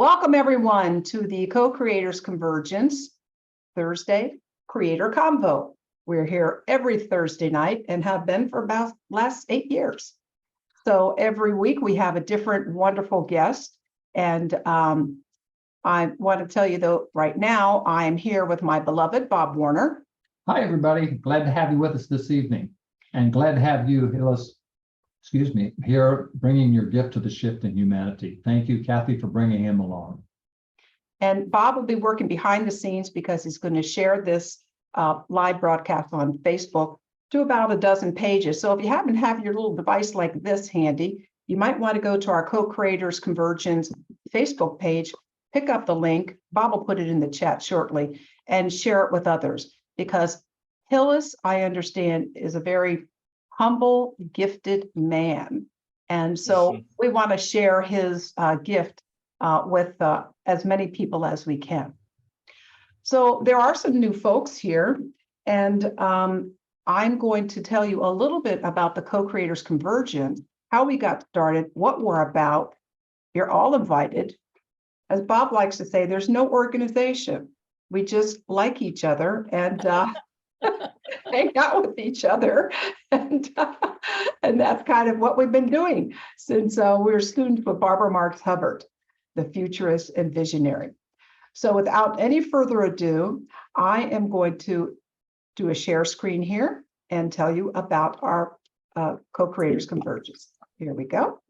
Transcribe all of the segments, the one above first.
Welcome everyone to the Co-Creators Convergence Thursday Creator Convo. We're here every Thursday night and have been for about last 8 years. So every week we have a different wonderful guest. And I want to tell you though, right now I'm here with my beloved Bob Warner. Hi, everybody. Glad to have you with us this evening. And glad to have you, Hillis, here bringing your gift to the shift in humanity. Thank you, Kathy, for bringing him along. And Bob will be working behind the scenes because he's going to share this live broadcast on Facebook to about a dozen pages. So if you happen to have your little device like this handy, you might want to go to our Co-Creators Convergence Facebook page, pick up the link. Bob will put it in the chat shortly and share it with others, because Hillis, I understand, is a very humble, gifted man. And so we want to share his gift with as many people as we can. So there are some new folks here, and I'm going to tell you a little bit about the Co-Creators Convergence, how we got started, what we're about. You're all invited. As Bob likes to say, there's no organization. We just like each other and hang out with each other. And that's kind of what we've been doing since we were students with Barbara Marx Hubbard, the futurist and visionary. So without any further ado, I am going to do a share screen here and tell you about our Co-Creators Convergence. Here we go.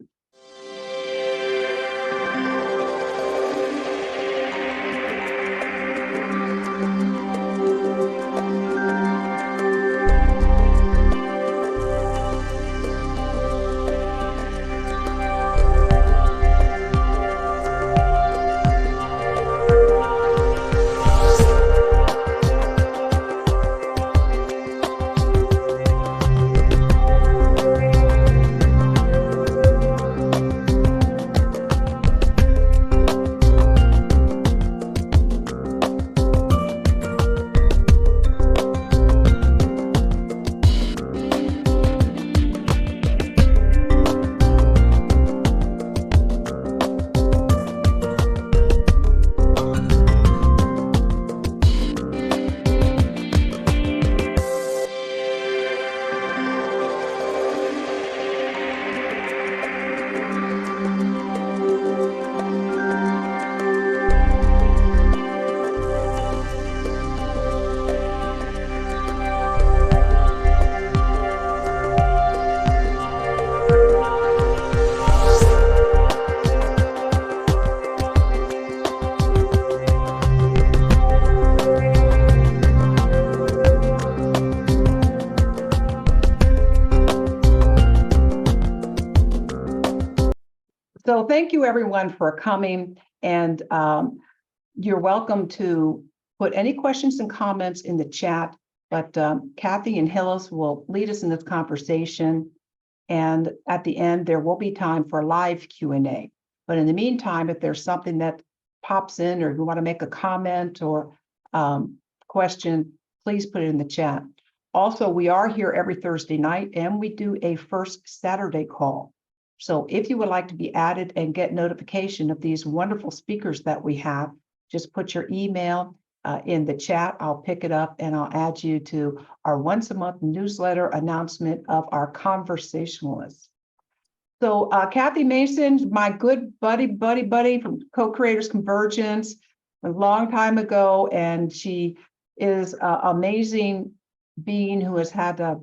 So thank you everyone for coming, and you're welcome to put any questions and comments in the chat, but Kathy and Hillis will lead us in this conversation, and at the end there will be time for live Q&A. But in the meantime, if there's something that pops in, or if you want to make a comment or question, please put it in the chat. Also, we are here every Thursday night, and we do a first Saturday call. So if you would like to be added and get notification of these wonderful speakers that we have, just put your email in the chat. I'll pick it up and I'll add you to our once a month newsletter announcement of our conversationalists. So Kathy Mason, my good buddy from Co-Creators Convergence, a long time ago, and she is an amazing being who has had a,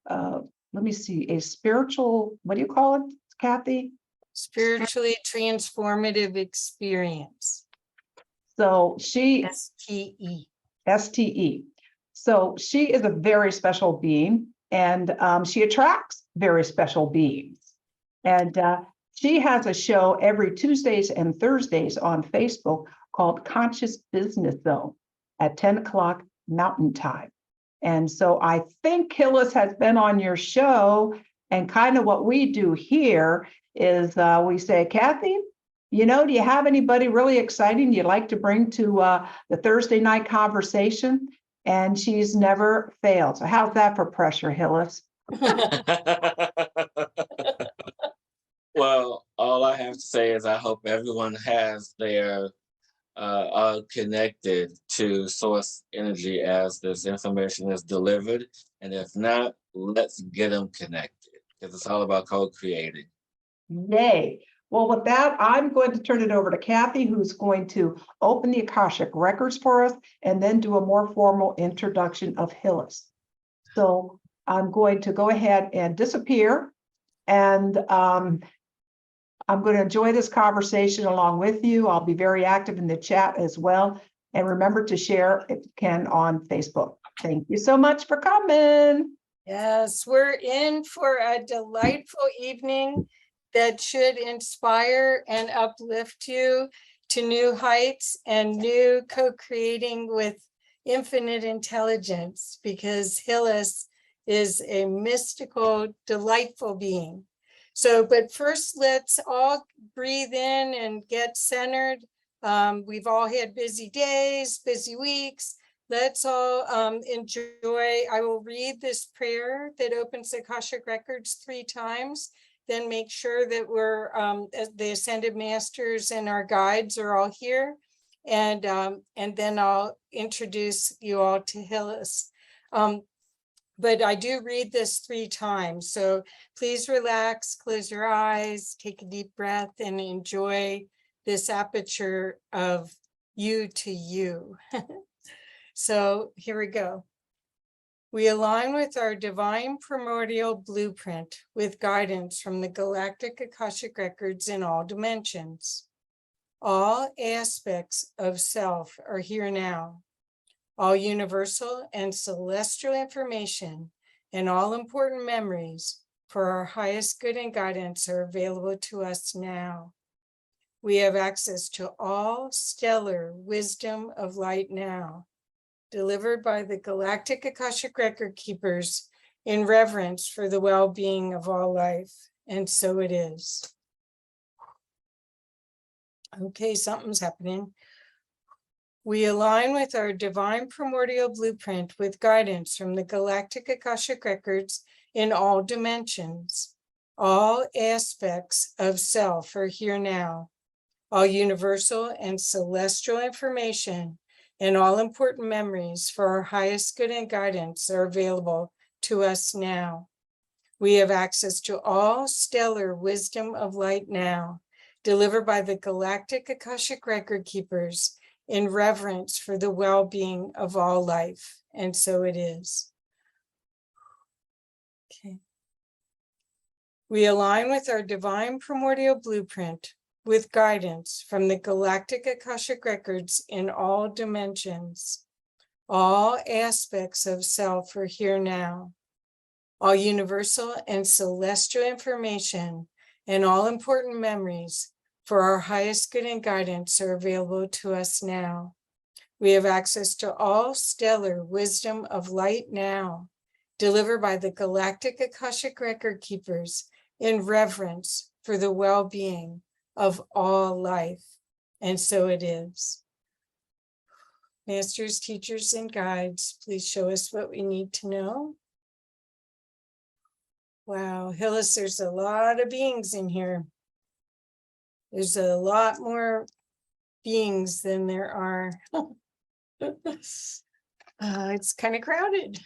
let me see, a spiritual, what do you call it, Kathy? Spiritually transformative experience. So she STE. STE. So she is a very special being, and she attracts very special beings. And she has a show every Tuesdays and Thursdays on Facebook called Conscious Business Zone at 10 o'clock Mountain Time. And so I think Hillis has been on your show. And kind of what we do here is we say, Kathy, you know, do you have anybody really exciting you'd like to bring to the Thursday night conversation? And she's never failed. So how's that for pressure, Hillis? Well, all all I have to say is I hope everyone has their are connected to source energy as this information is delivered. And if not, let's get them connected, because it's all about co-creating. Yay. Well, with that, I'm going to turn it over to Kathy, who's going to open the Akashic records for us and then do a more formal introduction of Hillis. So I'm going to go ahead and disappear, and I'm going to enjoy this conversation along with you. I'll be very active in the chat as well. And remember to share if you can on Facebook. Thank you so much for coming. Yes, we're in for a delightful evening that should inspire and uplift you to new heights and new co-creating with infinite intelligence, because Hillis is a mystical, delightful being. So, but first, let's all breathe in and get centered. We've all had busy days, busy weeks. Let's all enjoy. I will read this prayer that opens the Akashic records 3 times. Then make sure that we're the Ascended Masters and our guides are all here. And then I'll introduce you all to Hillis. But I do read this 3 times. So please relax, close your eyes, take a deep breath, and enjoy this aperture of you to you. So here we go. We align with our divine primordial blueprint with guidance from the Galactic Akashic records in all dimensions. All aspects of self are here now. All universal and celestial information and all important memories for our highest good and guidance are available to us now. We have access to all stellar wisdom of light now, delivered by the Galactic Akashic record keepers in reverence for the well-being of all life. And so it is. Okay, something's happening. We align with our divine primordial blueprint with guidance from the Galactic Akashic records in all dimensions. All aspects of self are here now. All universal and celestial information and all important memories for our highest good and guidance are available to us now. We have access to all stellar wisdom of light now, delivered by the Galactic Akashic record keepers in reverence for the well-being of all life. And so it is. Okay. We align with our divine primordial blueprint with guidance from the Galactic Akashic records in all dimensions. All aspects of self are here now. All universal and celestial information and all important memories for our highest good and guidance are available to us now. We have access to all stellar wisdom of light now, delivered by the Galactic Akashic record keepers in reverence for the well-being of all life. And so it is. Masters, teachers, and guides, please show us what we need to know. Wow, Hillis, there's a lot of beings in here. There's a lot more beings than there are. It's kind of crowded.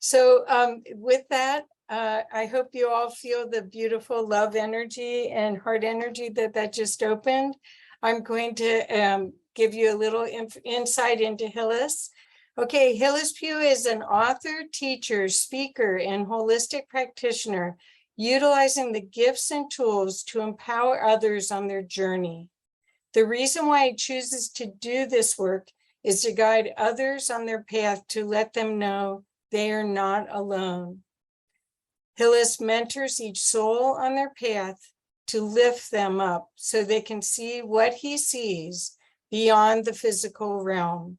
So with that, I hope you all feel the beautiful love energy and heart energy that just opened. I'm going to give you a little insight into Hillis. Okay, Hillis Pugh is an author, teacher, speaker, and holistic practitioner, utilizing the gifts and tools to empower others on their journey. The reason why he chooses to do this work is to guide others on their path to let them know they are not alone. Hillis mentors each soul on their path to lift them up so they can see what he sees beyond the physical realm.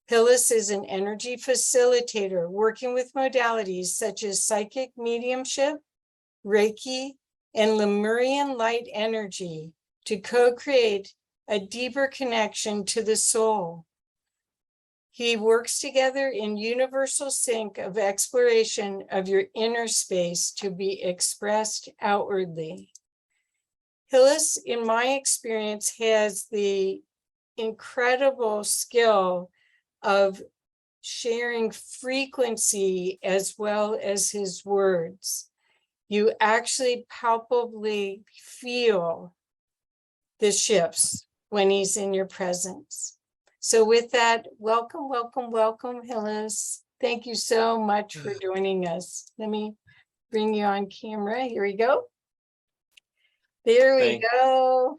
Hillis is an energy facilitator working with modalities such as Psychic Mediumship, Reiki, and Lemurian Light Energy to co-create a deeper connection to the soul. He works together in universal sync of exploration of your inner space to be expressed outwardly. Hillis, in my experience, has the incredible skill of sharing frequency as well as his words. You actually palpably feel the shifts when he's in your presence. So with that, welcome, welcome, welcome, Hillis. Thank you so much for joining us. Let me bring you on camera. Here we go. There we go.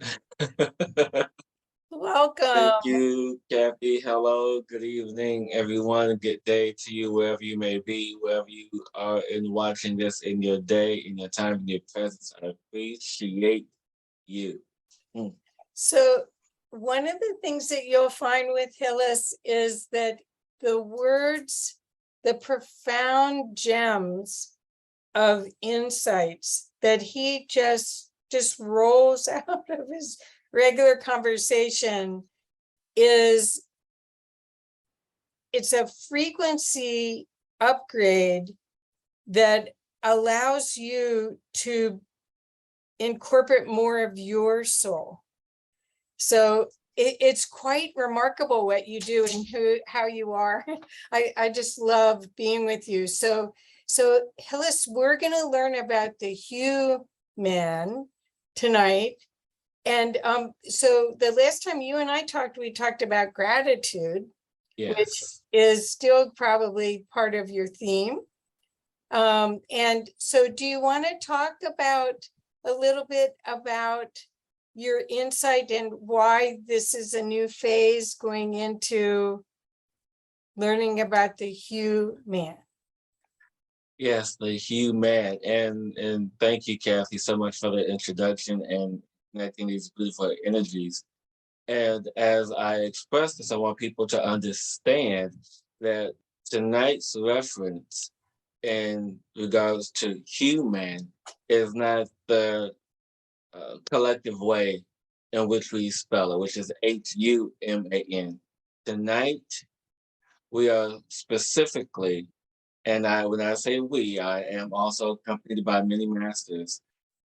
Welcome. Thank you, Kathy. Hello, good evening, everyone. Good day to you, wherever you may be, wherever you are in watching this in your day, in your time, in your presence. I appreciate you. So one of the things that you'll find with Hillis is that the words, the profound gems of insights that he just rolls out of his regular conversation it's a frequency upgrade that allows you to incorporate more of your soul. So it's quite remarkable what you do and how you are. I just love being with you. So Hillis, we're going to learn about the Hue-Man tonight. And so the last time you and I talked, we talked about gratitude, Yes. which is still probably part of your theme. And so do you want to talk about a little bit about your insight and why this is a new phase going into learning about the Hue-Man? Yes, the Hue-Man. And thank you, Kathy, so much for the introduction and connecting these beautiful energies. And as I express this, I want people to understand that tonight's reference in regards to Hue-Man is not the collective way in which we spell it, which is H-U-M-A-N. Tonight, we are specifically, and when I say we, I am also accompanied by many masters,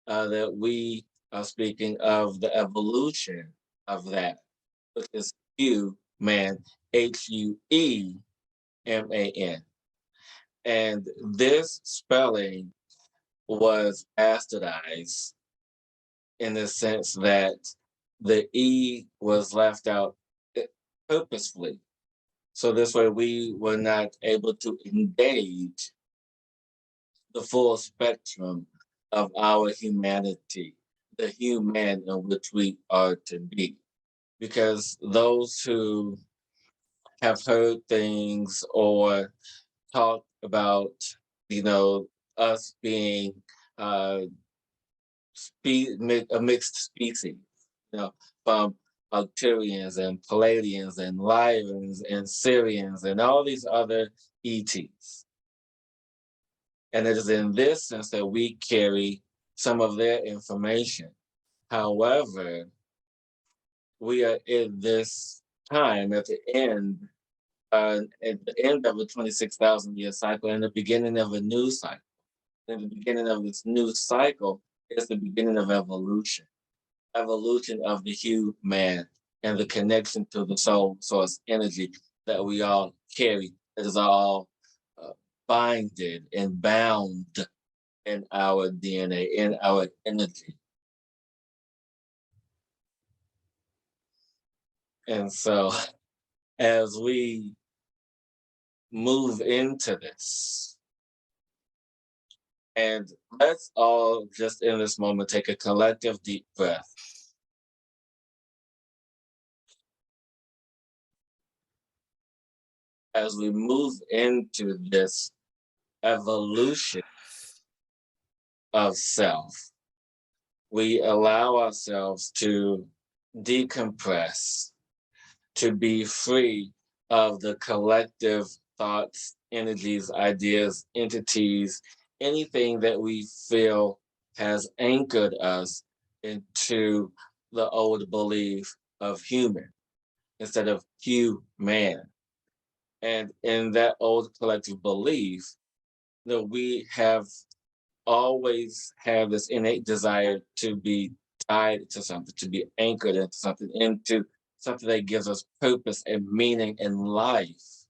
that we are speaking of the evolution of that, which is Hue-Man, H-U-E-M-A-N. And this spelling was bastardized in the sense that the E was left out purposefully. So this way we were not able to engage the full spectrum of our humanity, the Hue-Man in which we are to be. Because those who have heard things or talked about, us being a mixed species, from Arcturians and Palladians and Lyrians and Syrians and all these other ETs. And it is in this sense that we carry some of their information. However, we are in this time at the end of a 26,000 year cycle and the beginning of a new cycle. And the beginning of this new cycle is the beginning of evolution. Evolution of the Hue-Man and the connection to the soul source energy that we all carry. That is all binded and bound in our DNA, in our energy. And so as we move into this, and let's all just in this moment take a collective deep breath. As we move into this evolution of self, we allow ourselves to decompress, to be free of the collective thoughts, energies, ideas, entities, anything that we feel has anchored us into the old belief of human instead of Hue-Man. And in that old collective belief, we have always have this innate desire to be tied to something, to be anchored into something that gives us purpose and meaning in life.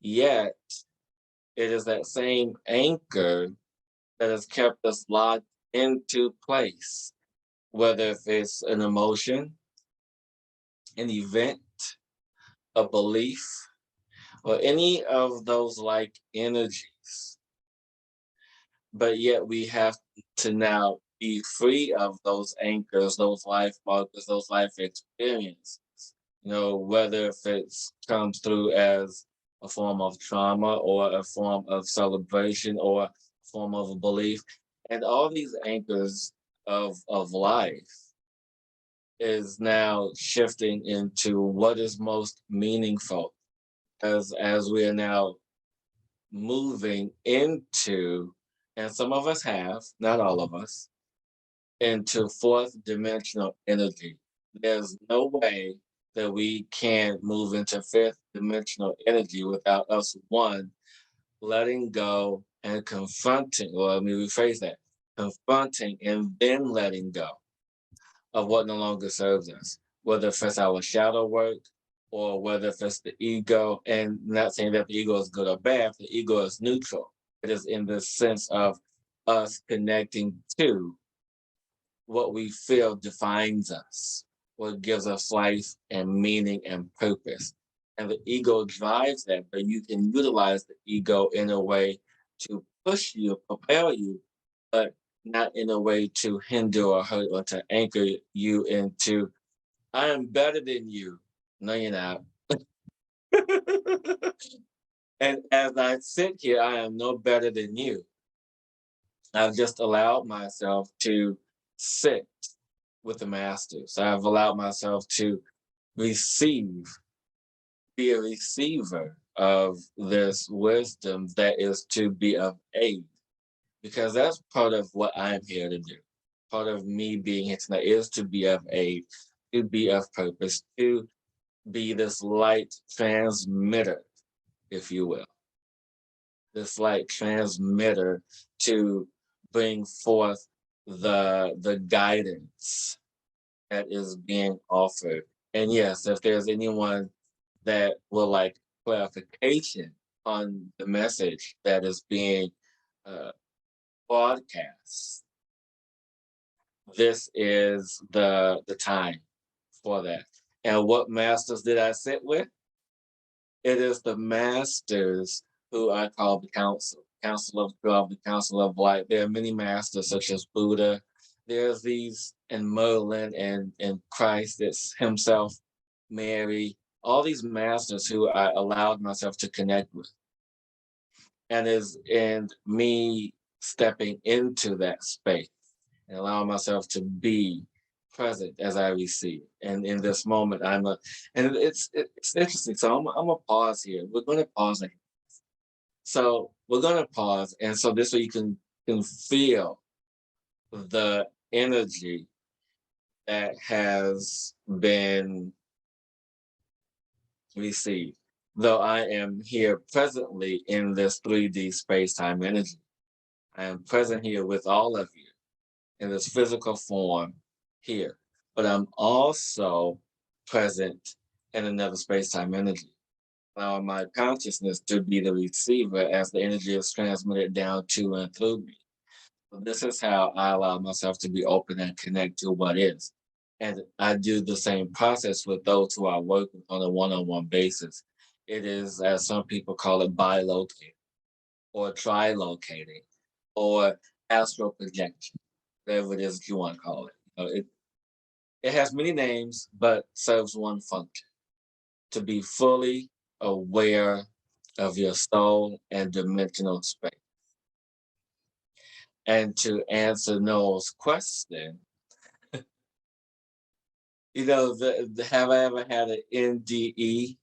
Yet, it is that same anchor that has kept us locked into place, whether if it's an emotion, an event, a belief, or any of those like energies. But yet we have to now be free of those anchors, those life markers, those life experiences. Whether if it comes through as a form of trauma or a form of celebration or a form of a belief. And all these anchors of life is now shifting into what is most meaningful as we are now moving into, and some of us have, not all of us, into fourth dimensional energy. There's no way that we can move into fifth dimensional energy without us, one, letting go and confronting, or let me rephrase that, confronting and then letting go of what no longer serves us, whether it's our shadow work or whether it's the ego. And not saying that the ego is good or bad, the ego is neutral. It is in the sense of us connecting to what we feel defines us, what gives us life and meaning and purpose. And the ego drives that, but you can utilize the ego in a way to push you, propel you, but not in a way to hinder or hurt or to anchor you into, I am better than you. No, you're not. And as I sit here, I am no better than you. I've just allowed myself to sit with the masters. I've allowed myself to receive, be a receiver of this wisdom that is to be of aid, because that's part of what I'm here to do. Part of me being here tonight is to be of aid, to be of purpose, to be this light transmitter, if you will. This light transmitter to bring forth the guidance that is being offered. And yes, if there's anyone that will like clarification on the message that is being broadcast, this is the time for that. And what masters did I sit with? It is the masters who I call the council of God, the council of light. There are many masters such as Buddha. There's these and Merlin and Christ, it's himself, Mary, all these masters who I allowed myself to connect with. And me stepping into that space and allowing myself to be present as I receive. And in this moment, and it's interesting. So I'm gonna pause here. We're gonna pause. So we're gonna pause, and so this way you can feel the energy that has been received. Though I am here presently in this 3D space-time energy, I am present here with all of you in this physical form here, but I'm also present in another space-time energy. Allowing my consciousness to be the receiver as the energy is transmitted down to and through me. So this is how I allow myself to be open and connect to what is. And I do the same process with those who I work with on a one-on-one basis. It is, as some people call it, bilocating or trilocating or astral projection, whatever it is that you want to call it. It has many names, but serves one function: to be fully aware of your soul and dimensional space. And to answer Noel's question, have I ever had an NDE,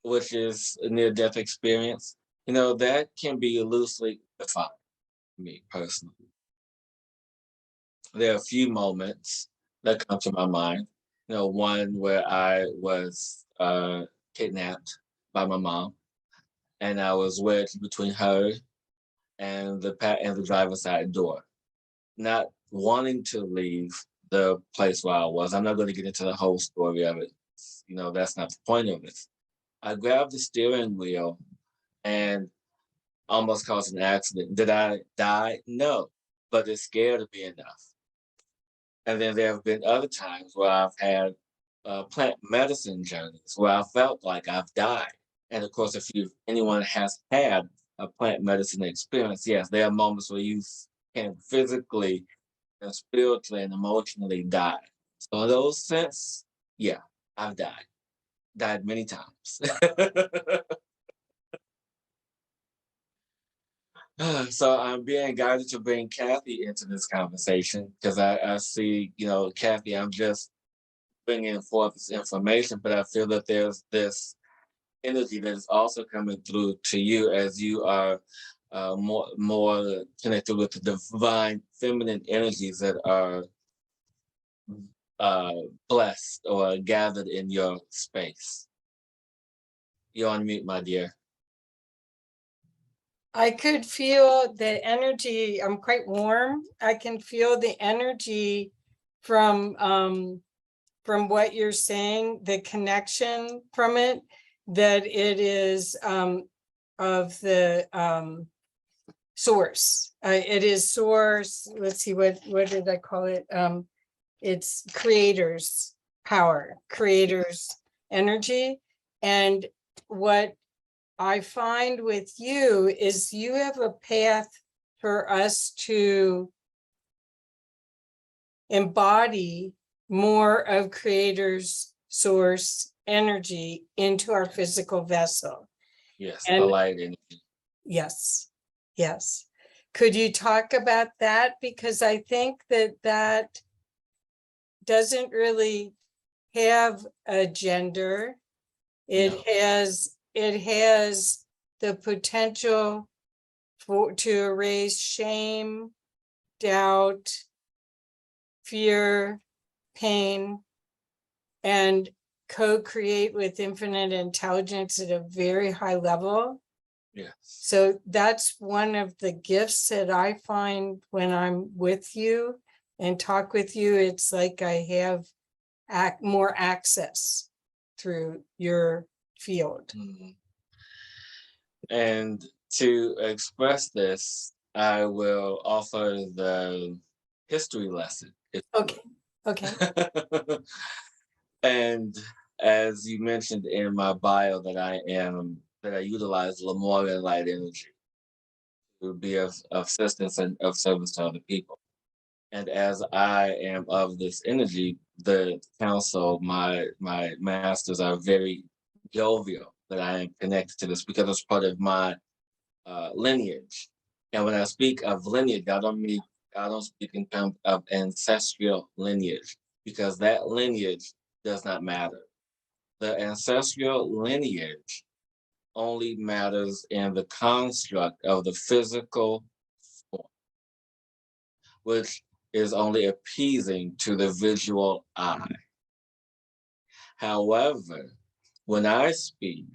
which is a near-death experience? That can be loosely defined for me personally. There are a few moments that come to my mind. One where I was kidnapped by my mom, and I was wedged between her and the driver's side door, not wanting to leave the place where I was. I'm not going to get into the whole story of it. You know, that's not the point of it. I grabbed the steering wheel and almost caused an accident. Did I die? No, but it scared me enough. And then there have been other times where I've had plant medicine journeys where I felt like I've died. And of course, if anyone has had a plant medicine experience, yes, there are moments where you can physically and spiritually and emotionally die. So in those sense, yeah, I've died many times. So I'm being guided to bring Kathy into this conversation because I see, you know, Kathy, I'm just bringing forth this information, but I feel that there's this energy that is also coming through to you as you are more connected with the divine feminine energies that are blessed or gathered in your space. You're on mute, my dear. I could feel the energy. I'm quite warm. I can feel the energy from what you're saying, the connection from it, that it is of the source. It is source. Let's see, what did I call it? It's creator's power, creator's energy. And what I find with you is you have a path for us to embody more of creator's source energy into our physical vessel. Yes, And the light energy. yes, yes. Could you talk about that? Because I think that doesn't really have a gender. It has the potential to erase shame, doubt, fear, pain, and co-create with infinite intelligence at a very high level. Yes. So that's one of the gifts that I find when I'm with you and talk with you. It's like I have more access through your field. Mm-hmm. And to express this, I will offer the history lesson. Okay. And as you mentioned in my bio that I utilize Lemurian Light Energy to be of assistance and of service to other people. And as I am of this energy, the council, my masters are very jovial that I am connected to this because it's part of my lineage. And when I speak of lineage, I don't speak in terms of ancestral lineage because that lineage does not matter. The ancestral lineage only matters in the construct of the physical form, which is only appeasing to the visual eye. However, when I speak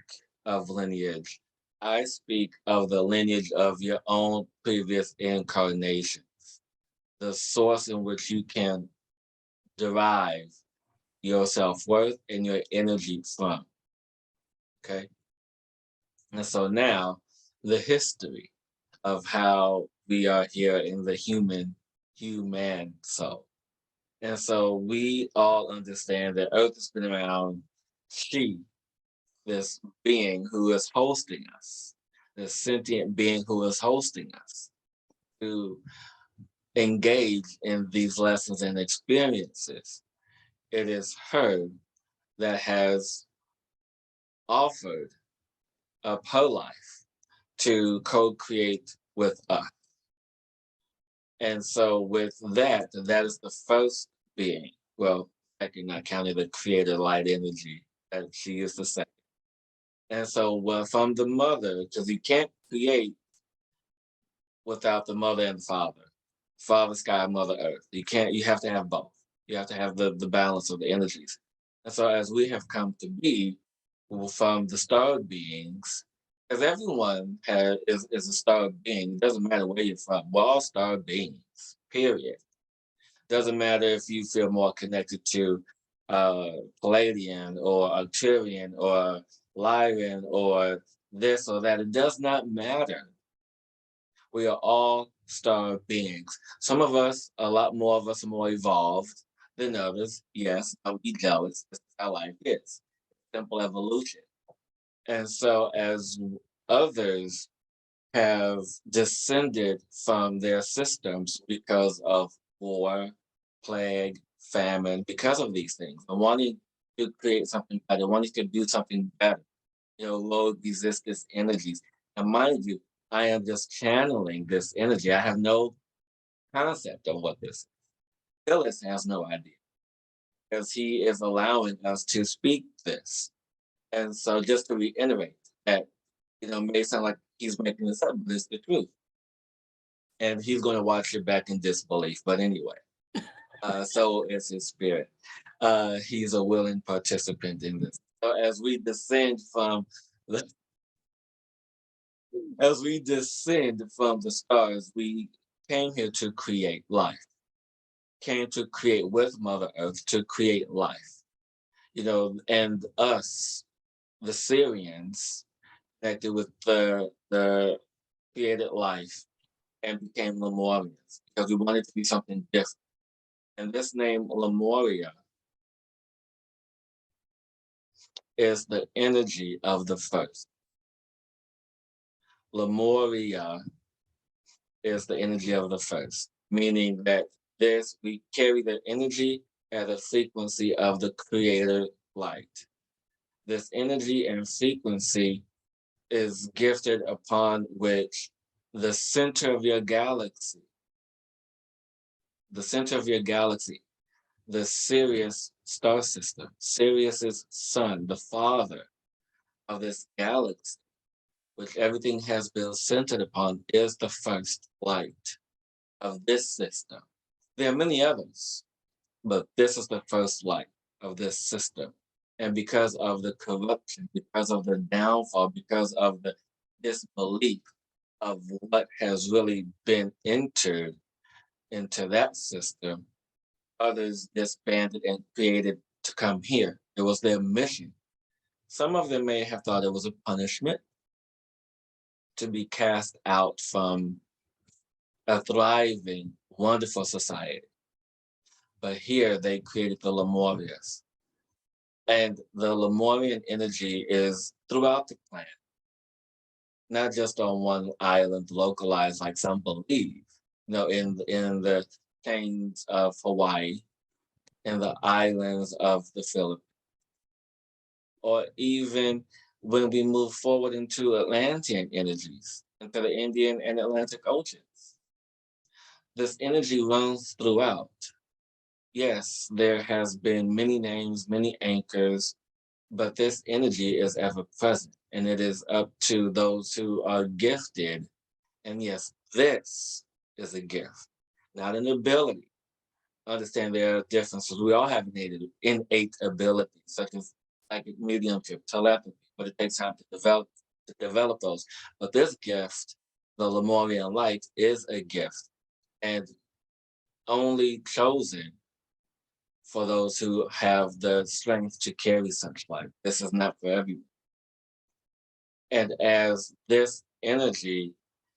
of lineage, I speak of the lineage of your own previous incarnations, the source in which you can derive your self-worth and your energy from. Okay? And so now the history of how we are here in the Hue-Man soul. And so we all understand that Earth has been around she, this being who is hosting us, this sentient being who is hosting us, to engage in these lessons and experiences. It is her that has offered up her life to co-create with us. And so with that is the first being, well, second, not counting the creator light energy, that she is the second. And so from the mother, because you can't create without the mother and the father sky, mother earth. You have to have both. You have to have the balance of the energies. And so as we have come to be, from the star beings, because everyone is a star being. It doesn't matter where you're from. We're all star beings, period. Doesn't matter if you feel more connected to Palladian or Arcturian or Lyran or this or that. It does not matter. We are all star beings. Some of us, a lot more of us are more evolved than others. Yes, don't be jealous. This is how life is. Simple evolution. And so as others have descended from their systems because of war, plague, famine, because of these things, and wanting to create something better, wanting to do something better, low resistance energies. And mind you, I am just channeling this energy. I have no concept of what this is. Hillis has no idea because he is allowing us to speak this. And so just to reiterate that, may sound like he's making this up, but it's the truth. And he's going to watch it back in disbelief. But anyway, so it's his spirit. He's a willing participant in this. So as we descend from the stars, we came here to create life, came to create with Mother Earth, to create life, and us, the Syrians, connected with the created life and became Lemurians because we wanted to be something different. And this name, Lemuria, is the energy of the first. Lemuria is the energy of the first, meaning that we carry the energy at a frequency of the creator light. This energy and frequency is gifted upon which the center of your galaxy, the Sirius star system, Sirius's sun, the father of this galaxy, which everything has been centered upon, is the first light of this system. There are many others, but this is the first light of this system. And because of the corruption, because of the downfall, because of the disbelief of what has really been entered into that system, others disbanded and created to come here. It was their mission. Some of them may have thought it was a punishment to be cast out from a thriving, wonderful society. But here they created the Lemurians. And the Lemurian energy is throughout the planet, not just on one island localized like some believe. In the chains of Hawaii, in the islands of the Philippines, or even when we move forward into Atlantean energies, into the Indian and Atlantic Oceans. This energy runs throughout. Yes, there has been many names, many anchors, but this energy is ever present, and it is up to those who are gifted. And yes, this is a gift, not an ability. Understand there are differences. We all have innate abilities, such as psychic mediumship, telepathy, but it takes time to develop those. But this gift, the Lemurian light, is a gift, and only chosen for those who have the strength to carry such light. This is not for everyone. And as this energy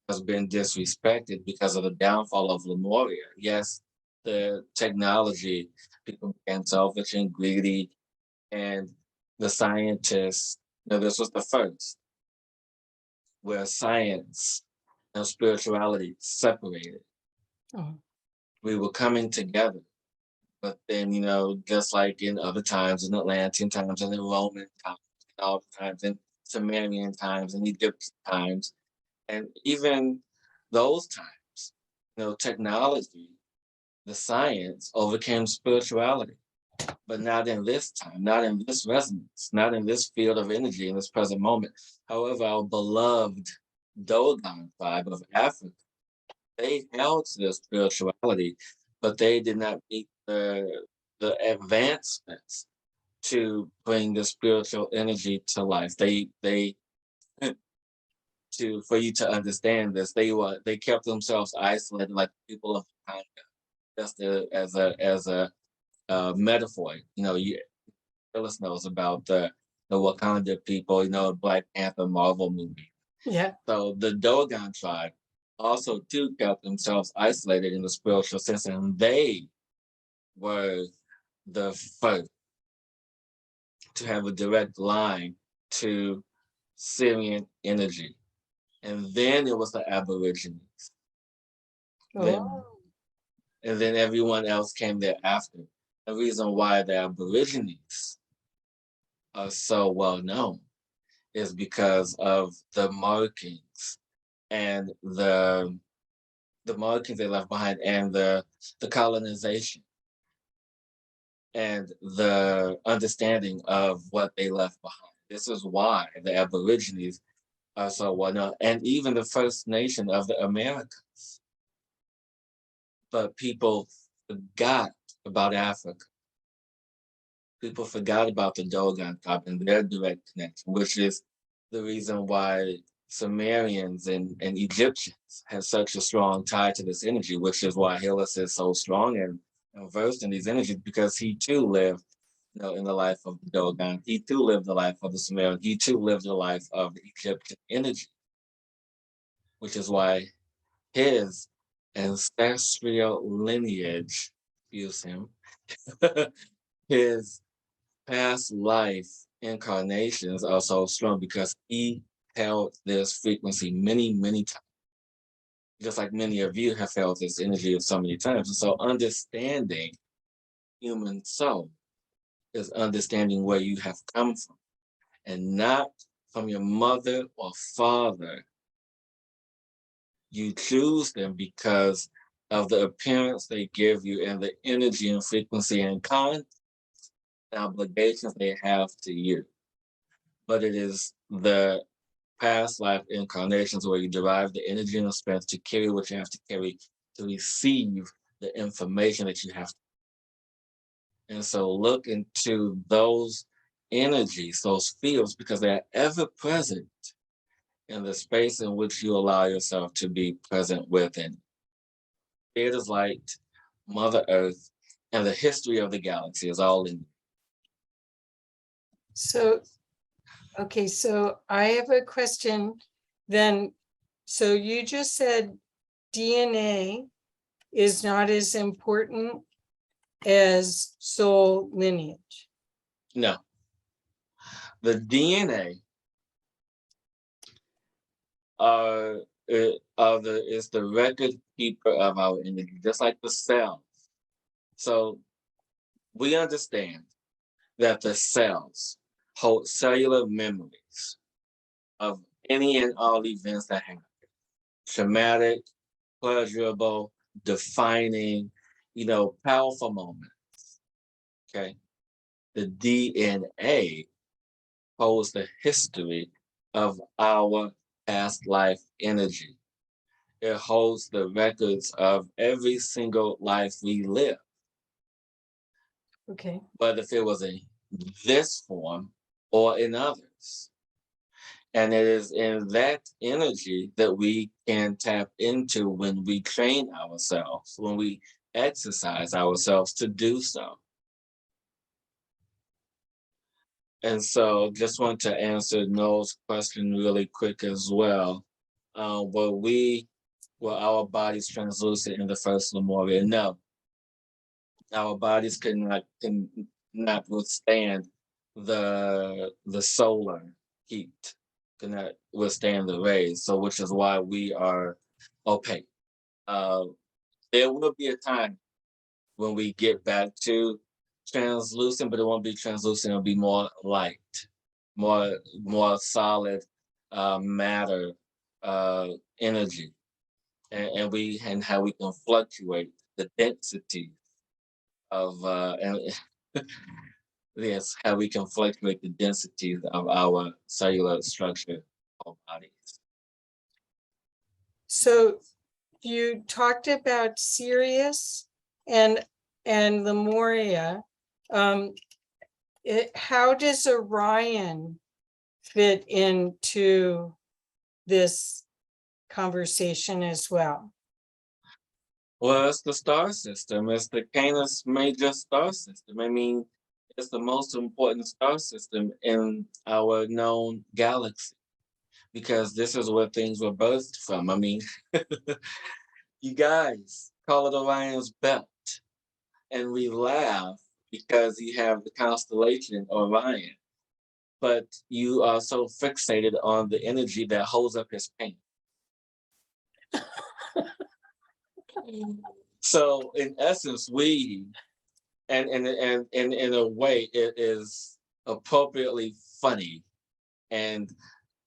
has been disrespected because of the downfall of Lemuria, yes, the technology, people became selfish and greedy, and the scientists, this was the first, where science and spirituality separated. Oh. We were coming together. But then, just like in other times, in Atlantean times, and in Roman times, and all the times, in Sumerian times, and Egyptian times, and even those times, technology, the science overcame spirituality. But not in this time, not in this resonance, not in this field of energy in this present moment. However, our beloved Dogon tribe of Africa, they held to their spirituality, but they did not meet the advancements to bring the spiritual energy to life. They for you to understand this, they kept themselves isolated like people of Wakanda. Just as a metaphor. Phyllis knows about the Wakanda people. Black Panther Marvel movie. Yeah. So the Dogon tribe also too kept themselves isolated in the spiritual sense, and they were the first to have a direct line to Syrian energy. And then it was the Aborigines. Oh. And then everyone else came thereafter. The reason why the Aborigines are so well known is because of the markings and the markings they left behind, and the colonization and the understanding of what they left behind. This is why the Aborigines are so well known, and even the First Nation of the Americas. But people forgot about Africa. People forgot about the Dogon tribe and their direct connection, which is the reason why Sumerians and Egyptians have such a strong tie to this energy, which is why Hillis is so strong and versed in these energies, because he too lived in the life of the Dogon. He too lived the life of the Sumerian. He too lived the life of the Egyptian energy, which is why his ancestral lineage, excuse him, his past life incarnations are so strong because he held this frequency many, many times. Just like many of you have felt this energy so many times. And so understanding human soul is understanding where you have come from, and not from your mother or father. You choose them because of the appearance they give you and the energy and frequency and obligations they have to you. But it is the past life incarnations where you derive the energy and the strength to carry what you have to carry, to receive the information that you have. And so look into those energies, those fields, because they're ever present in the space in which you allow yourself to be present within. It is light, Mother Earth, and the history of the galaxy is all in. So, okay, so I have a question then. So you just said DNA is not as important as soul lineage. No. The DNA is the record keeper of our energy, just like the cells. So we understand that the cells hold cellular memories of any and all events that happen. Traumatic, pleasurable, defining, powerful moments. Okay. The DNA holds the history of our past life energy. It holds the records of every single life we live. Okay. But if it was in this form or in others. And it is in that energy that we can tap into when we train ourselves, when we exercise ourselves to do so. And so just want to answer Noel's question really quick as well. Were our bodies translucent in the first Lemuria? No. Our bodies cannot withstand the solar heat, cannot withstand the rays. So which is why we are opaque. There will be a time when we get back to translucent, but it won't be translucent, it'll be more light, more solid matter energy. And how we can fluctuate the density of and yes, how we can fluctuate the densities of our cellular structure of bodies. So you talked about Sirius and Lemuria. how does Orion fit into this conversation as well? Well, it's the star system. It's the Canis Major star system. I mean, it's the most important star system in our known galaxy because this is where things were birthed from. I mean, you guys call it Orion's belt, and we laugh because you have the constellation Orion, but you are so fixated on the energy that holds up his paint. So in essence, we and in a way it is appropriately funny and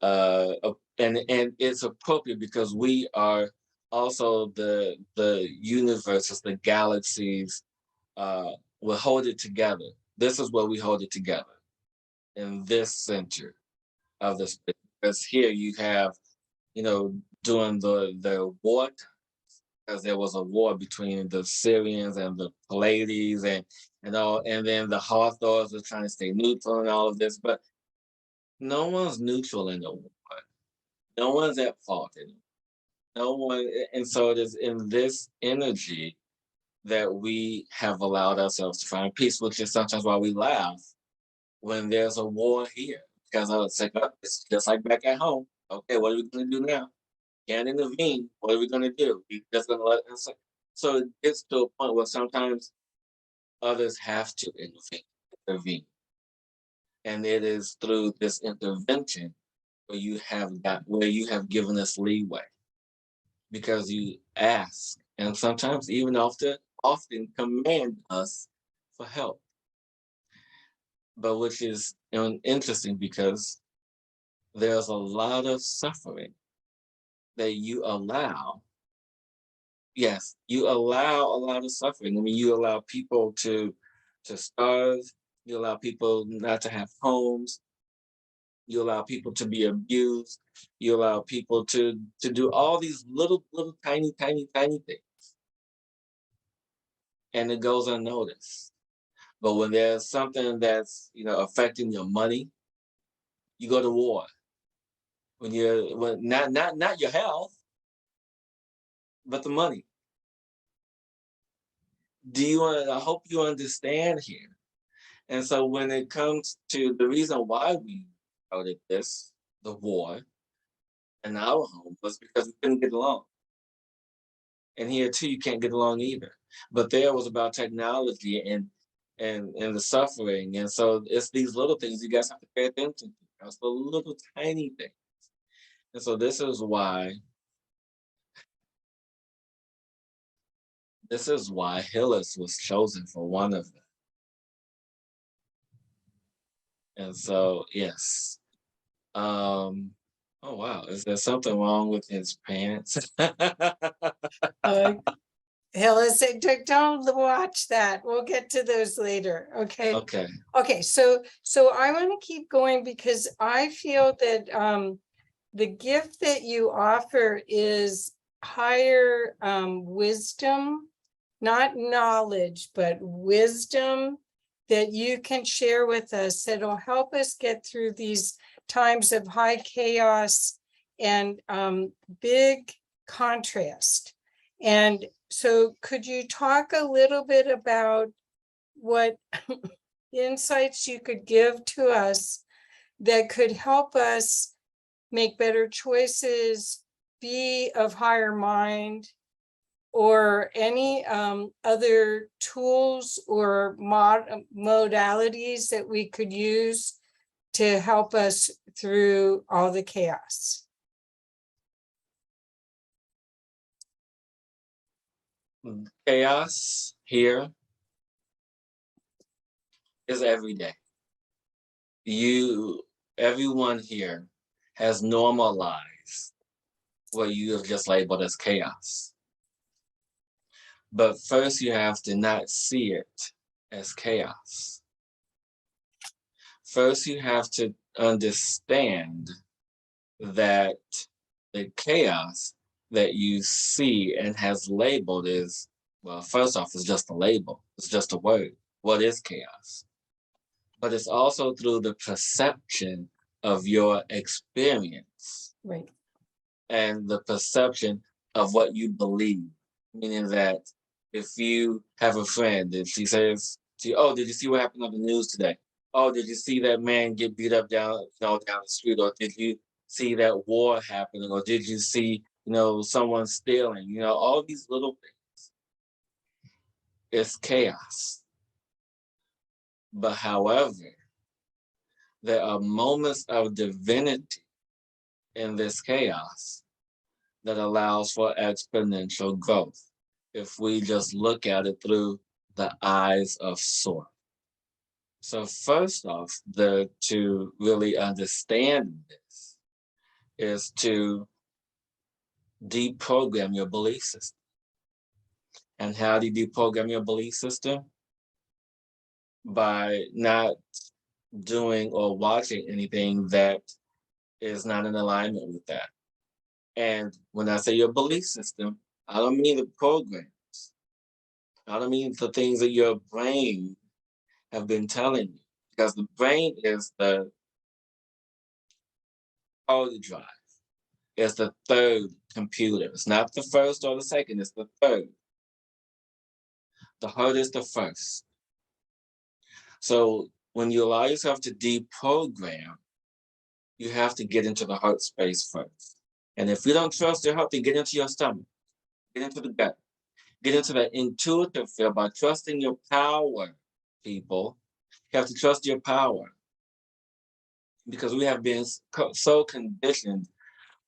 and it's appropriate because we are also the universes, the galaxies, will hold it together. This is where we hold it together in this center of the space. Because here you have, you know, during the war, because there was a war between the Syrians and the Pallades and all, and then the Hawthorns were trying to stay neutral and all of this, but no one's neutral in the war. No one's at fault in it. No one, and so it is in this energy that we have allowed ourselves to find peace, which is sometimes why we laugh when there's a war here. Because I would say, oh, it's just like back at home. Okay, what are we gonna do now? Can't intervene. What are we gonna do? We just gonna let it. So it gets to a point where sometimes others have to intervene. And it is through this intervention where you have given us leeway. Because you ask and sometimes even often command us for help. But which is interesting because there's a lot of suffering that you allow. Yes, you allow a lot of suffering. I mean, you allow people to starve, you allow people not to have homes, you allow people to be abused, you allow people to do all these little tiny things. And it goes unnoticed. But when there's something that's, you know, affecting your money, you go to war. When not your health, but the money. I hope you understand here. And so when it comes to the reason why we started this, the war in our home, was because we couldn't get along. And here too, you can't get along either. But there was about technology and the suffering. And so it's these little things you guys have to pay attention to. It's the little tiny things. And so this is why Hillis was chosen for one of them. And so yes. Oh wow, is there something wrong with his pants? Hillis, don't watch that. We'll get to those later. Okay. Okay. Okay. So I want to keep going because I feel that the gift that you offer is higher wisdom, not knowledge, but wisdom that you can share with us that'll help us get through these times of high chaos and big contrast. And so could you talk a little bit about what insights you could give to us that could help us make better choices, be of higher mind, or any other tools or modalities that we could use to help us through all the chaos? Chaos here is every day. Everyone here has normalized what you have just labeled as chaos. But first you have to not see it as chaos. First you have to understand that the chaos that you see and has labeled is, well, first off, it's just a label. It's just a word. What is chaos? but it's also through the perception of your experience Right. and the perception of what you believe. Meaning that if you have a friend and she says to you, "Oh, did you see what happened on the news today? Oh, did you see that man get beat up down the street? Or did you see that war happening? Or did you see, someone stealing?" All these little things. It's chaos. But however, there are moments of divinity in this chaos that allows for exponential growth if we just look at it through the eyes of Source. So first off, to really understand this is to deprogram your belief system. And how do you deprogram your belief system? By not doing or watching anything that is not in alignment with that. And when I say your belief system, I don't mean the programs. I don't mean the things that your brain have been telling you, because the brain is the hard drive. It's the third computer. It's not the first or the second, it's the third. The heart is the first. So when you allow yourself to deprogram, you have to get into the heart space first. And if you don't trust your heart, then get into your stomach, get into the gut, get into that intuitive field by trusting your power, people. You have to trust your power, because we have been so conditioned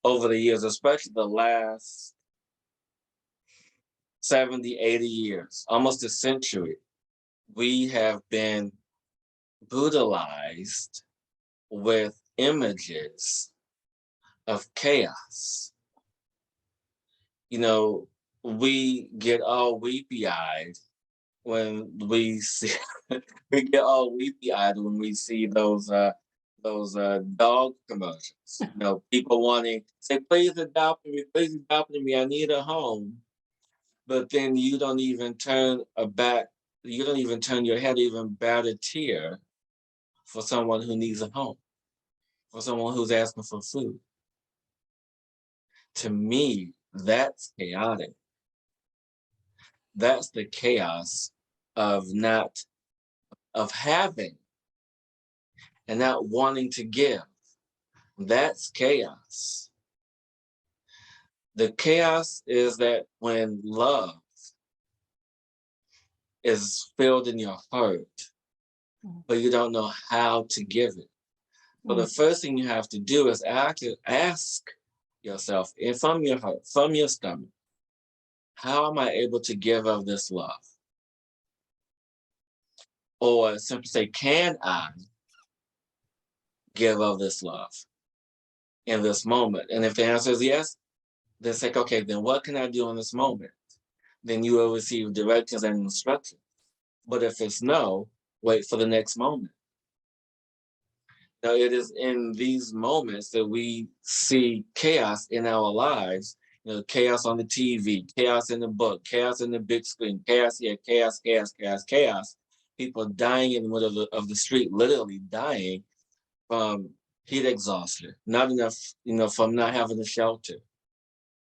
over the years, especially the last 70, 80 years, almost a century. We have been brutalized with images of chaos. We get all weepy-eyed when we see we get all weepy-eyed when we see those dog commercials. People wanting say, please adopt me, I need a home. But then you don't even turn your head, even bat a tear for someone who needs a home, for someone who's asking for food. To me, that's chaotic. That's the chaos of having and not wanting to give. That's chaos. The chaos is that when love is filled in your heart, but you don't know how to give it. So the first thing you have to do is ask yourself, and from your heart, from your stomach, how am I able to give of this love? Or simply say, can I give of this love in this moment? And if the answer is yes, then say, okay, then what can I do in this moment? Then you will receive directions and instructions. But if it's no, wait for the next moment. Now, it is in these moments that we see chaos in our lives. Chaos on the TV, chaos in the book, chaos in the big screen, chaos here, chaos. People dying in the middle of the street, literally dying from heat exhaustion, not enough, from not having a shelter,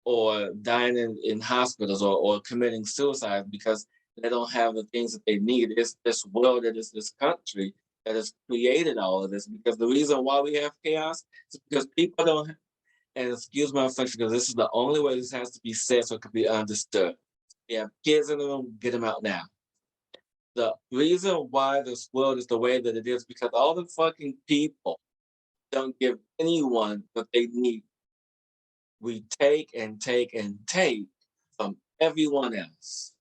or dying in hospitals, or committing suicide because they don't have the things that they need. It's this world, it is this country that has created all of this, because the reason why we have chaos is because people don't, and excuse my French, because this is the only way this has to be said so it can be understood. We have kids in the room, get them out now. The reason why this world is the way that it is because all the fucking people don't give anyone what they need. We take and take and take from everyone else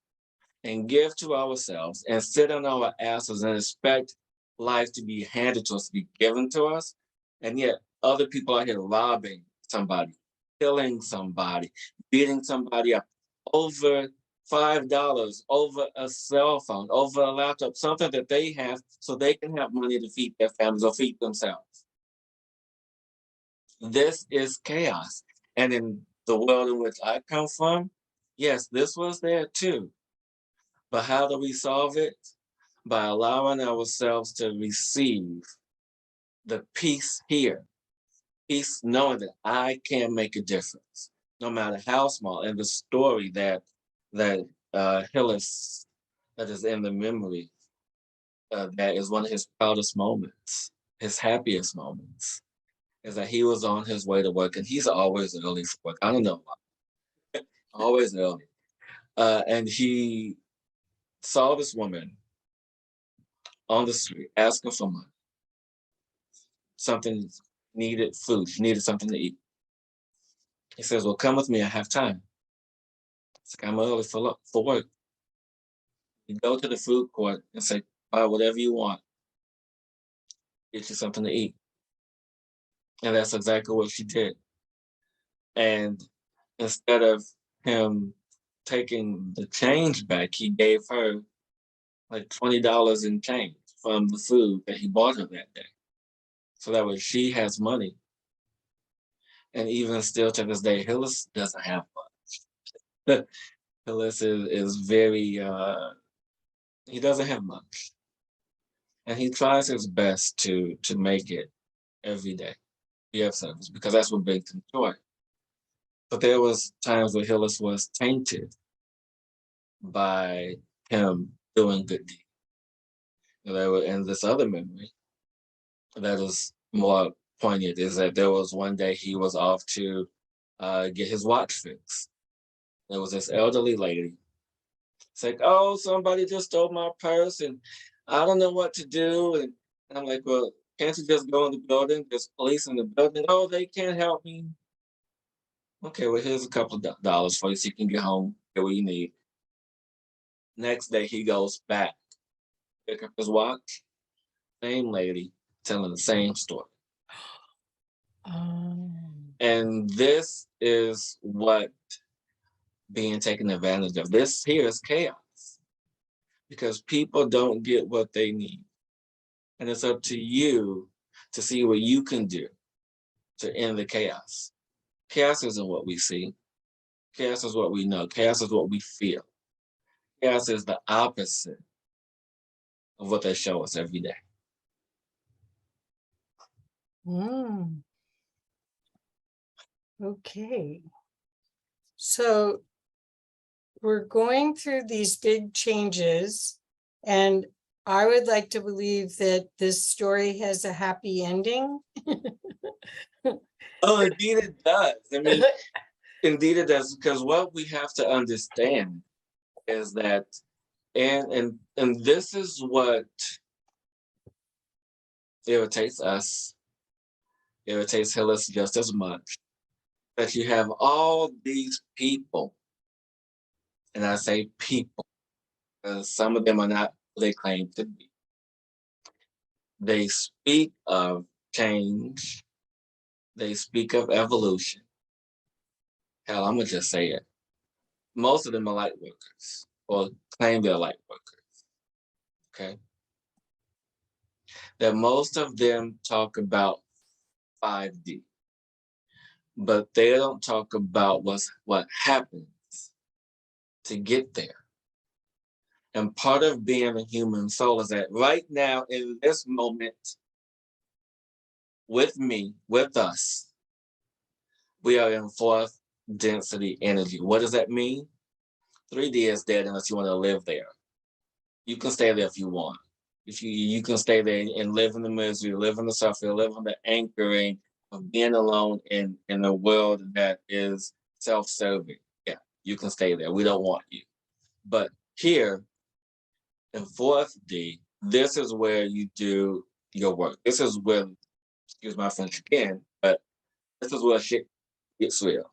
and give to ourselves and sit on our asses and expect life to be handed to us, to be given to us. And yet other people are here robbing somebody, killing somebody, beating somebody up over $5, over a cell phone, over a laptop, something that they have so they can have money to feed their families or feed themselves. This is chaos. And in the world in which I come from, yes, this was there too. But how do we solve it? by allowing ourselves to receive the peace here, peace knowing that I can make a difference, no matter how small. And the story that Hillis, that is in the memory, that is one of his proudest moments, his happiest moments, is that he was on his way to work, and he's always early for work. I don't know why, always early. And he saw this woman on the street asking for money, something, needed food, she needed something to eat. He says, well, come with me, I have time. It's like, I'm early for work. You go to the food court and say, buy whatever you want, get you something to eat. And that's exactly what she did. And instead of him taking the change back, he gave her like $20 in change from the food that he bought her that day. So that way she has money. And even still to this day, Hillis doesn't have much. Hillis is very, he doesn't have much. And he tries his best to make it every day, be of service, because that's what brings him joy. But there was times where Hillis was tainted by him doing good deeds. And there were, in this other memory that is more poignant, is that there was one day he was off to get his watch fixed. There was this elderly lady. It's like, oh, somebody just stole my purse and I don't know what to do. And I'm like, well, can't you just go in the building? There's police in the building. Oh, they can't help me. Okay, well, here's a couple of dollars for you so you can get home, get what you need. Next day, he goes back, pick up his watch. Same lady telling the same story. And this is what being taken advantage of. This here is chaos because people don't get what they need. And it's up to you to see what you can do to end the chaos. Chaos isn't what we see. Chaos is what we know. Chaos is what we feel. Chaos is the opposite of what they show us every day. Okay. So we're going through these big changes, and I would like to believe that this story has a happy ending. Oh, indeed it does. I mean, indeed it does, because what we have to understand is that, and this is what irritates us, irritates Hillis just as much, that you have all these people, and I say people, because some of them are not who they claim to be. They speak of change, they speak of evolution. Hell, I'm gonna just say it. Most of them are light workers, or claim they're light workers, okay? That most of them talk about 5D, but they don't talk about what happens to get there. And part of being a human soul is that right now, in this moment, with me, with us, we are in fourth density energy. What does that mean? 3D is dead unless you want to live there. You can stay there if you want. If you can stay there and live in the misery, live in the suffering, live in the anchoring of being alone in a world that is self-serving. Yeah, you can stay there. We don't want you. But here, in 4D, this is where you do your work. This is where, excuse my French again, but this is where shit gets real,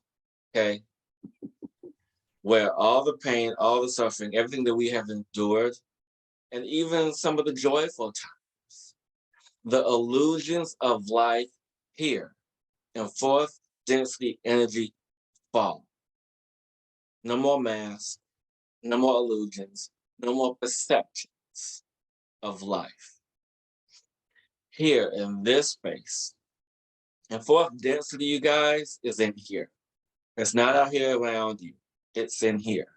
okay? Where all the pain, all the suffering, everything that we have endured, and even some of the joyful times, the illusions of life here in fourth density energy fall. No more masks, no more illusions, no more perceptions of life. Here in this space, and fourth density, you guys, is in here. It's not out here around you. It's in here.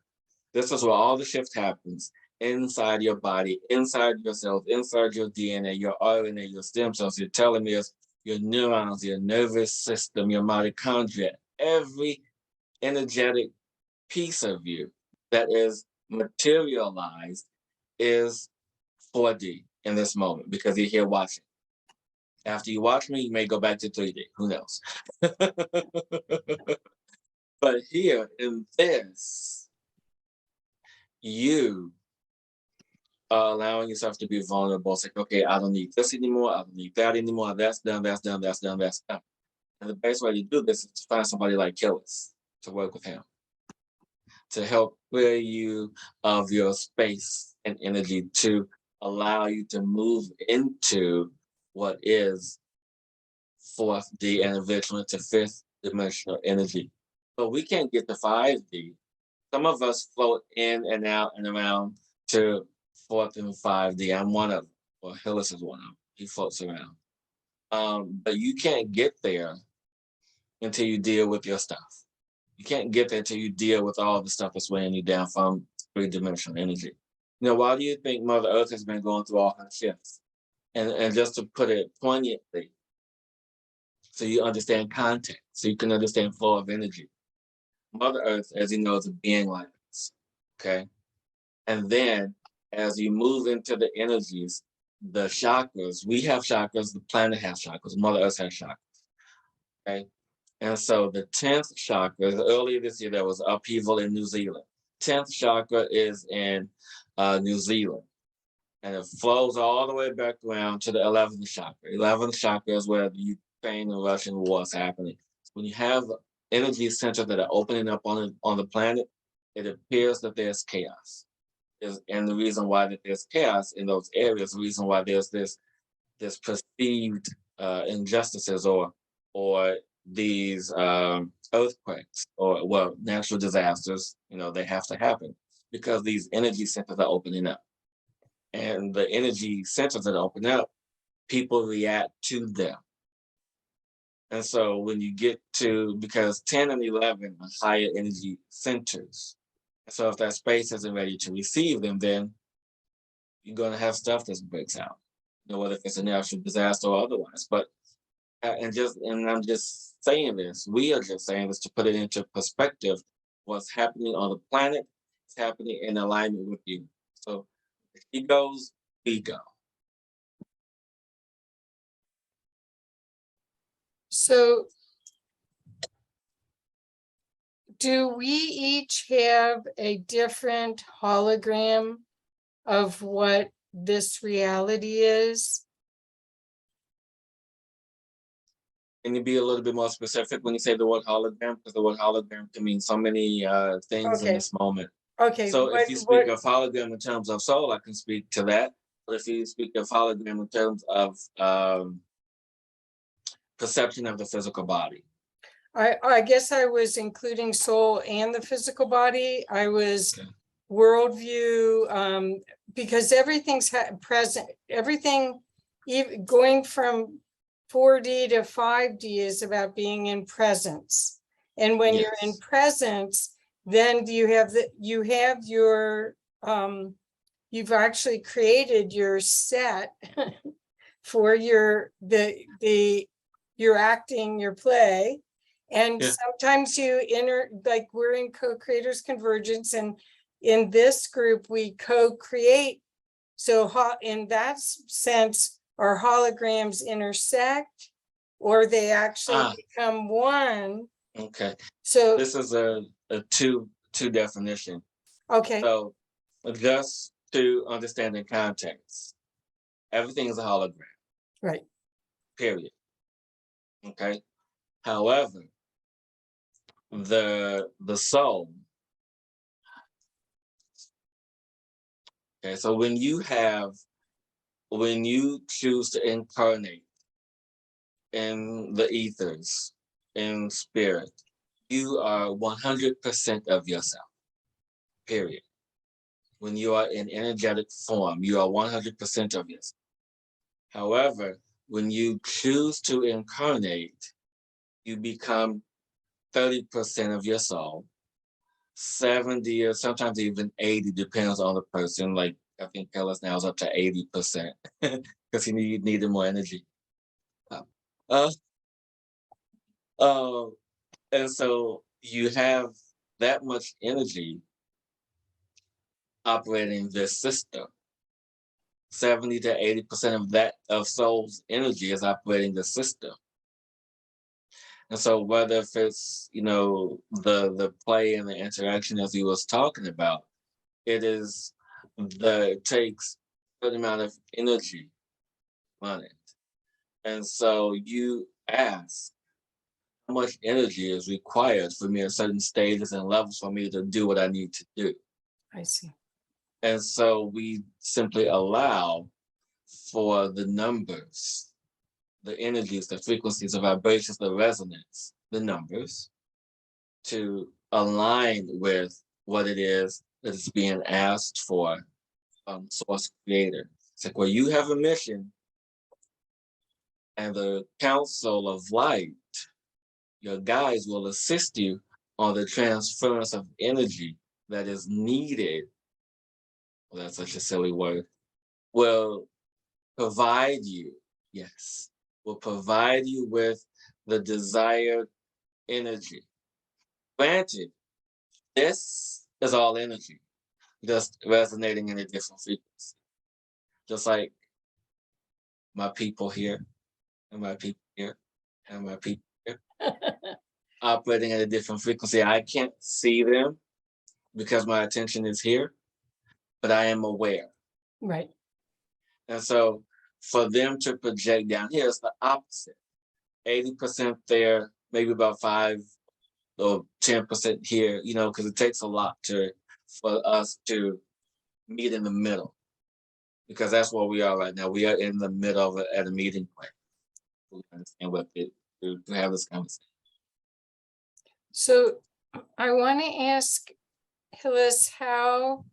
This is where all the shift happens. inside your body, inside your cells, inside your DNA, your RNA, your stem cells, your telomeres, your neurons, your nervous system, your mitochondria, every energetic piece of you that is materialized is 4D in this moment because you're here watching. After you watch me, you may go back to 3D. Who knows? But here in this, you are allowing yourself to be vulnerable. It's like, okay, I don't need this anymore. I don't need that anymore. That's done, that's done, that's done, that's done. And the best way to do this is to find somebody like Hillis to work with him, to help clear you of your space and energy, to allow you to move into what is 4D and eventually to 5th dimensional energy. But we can't get to 5D. Some of us float in and out and around to 4th and 5D. I'm one of them, or Hillis is one of them. He floats around. But you can't get there until you deal with your stuff. You can't get there until you deal with all the stuff that's weighing you down from 3-dimensional energy. Now, why do you think Mother Earth has been going through all her shifts? And just to put it poignantly, so you understand context, so you can understand flow of energy. Mother Earth, as you know, is a being like this, okay? And then as you move into the energies, the chakras, we have chakras, the planet has chakras, Mother Earth has chakras, okay? And so the 10th chakra, earlier this year, there was upheaval in New Zealand. 10th chakra is in New Zealand. And it flows all the way back around to the 11th chakra. 11th chakra is where the Ukraine and Russian war is happening. So when you have energy centers that are opening up on the planet, it appears that there's chaos. And the reason why that there's chaos in those areas, the reason why there's this perceived injustices or these earthquakes or, well, natural disasters, they have to happen because these energy centers are opening up. And the energy centers that open up, people react to them. And so when you get to, because 10 and 11 are higher energy centers. So if that space isn't ready to receive them, then you're going to have stuff that breaks out, whether if it's a natural disaster or otherwise. But, and I'm just saying this, we are just saying this to put it into perspective. What's happening on the planet is happening in alignment with you. So if he goes, we go. So do we each have a different hologram of what this reality is? Can you be a little bit more specific when you say the word hologram? Because the word hologram can mean so many things in this moment. Okay. So if you speak of hologram in terms of soul, I can speak to that. But if you speak of hologram in terms of perception of the physical body. I guess I was including soul and the physical body. I was worldview, because everything's present. Everything, even going from 4D to 5D is about being in presence. And when you're in presence, then you've actually created your set for your acting, your play. And sometimes like we're in co-creators convergence, and in this group we co-create. So in that sense, our holograms intersect, or they actually become one. Okay. So this is a two definition. Okay. So just to understand the context, everything is a hologram. Right. Period. Okay. However, the soul. Okay, so when you choose to incarnate in the ethers, in spirit, you are 100% of yourself. Period. When you are in energetic form, you are 100% of yourself. However, when you choose to incarnate, you become 30% of your soul, 70 or sometimes even 80, depends on the person. Like I think Hillis now is up to 80% because he needed more energy. Uh, uh, and so you have that much energy operating this system. 70 to 80% of that of soul's energy is operating the system. And so whether if it's, the play and the interaction as he was talking about, it takes a certain amount of energy on it. And so you ask how much energy is required for me at certain stages and levels for me to do what I need to do. I see. And so we simply allow for the numbers, the energies, the frequencies, the vibrations, the resonance, the numbers to align with what it is that is being asked for from Source Creator. It's like, well, you have a mission, and the Council of Light, your guides, will assist you on the transference of energy that is needed. Well, that's such a silly word. Will provide you, yes, will provide you with the desired energy. Granted, this is all energy, just resonating in a different frequency. Just like my people here, and my people here, and my people here, operating at a different frequency. I can't see them because my attention is here, but I am aware. Right. And so for them to project down here, it's the opposite. 80% there, maybe about 5 or 10% here, because it takes a lot for us to meet in the middle, because that's where we are right now. We are in the middle of at a meeting point. We understand what to have this conversation. So I want to ask Hillis how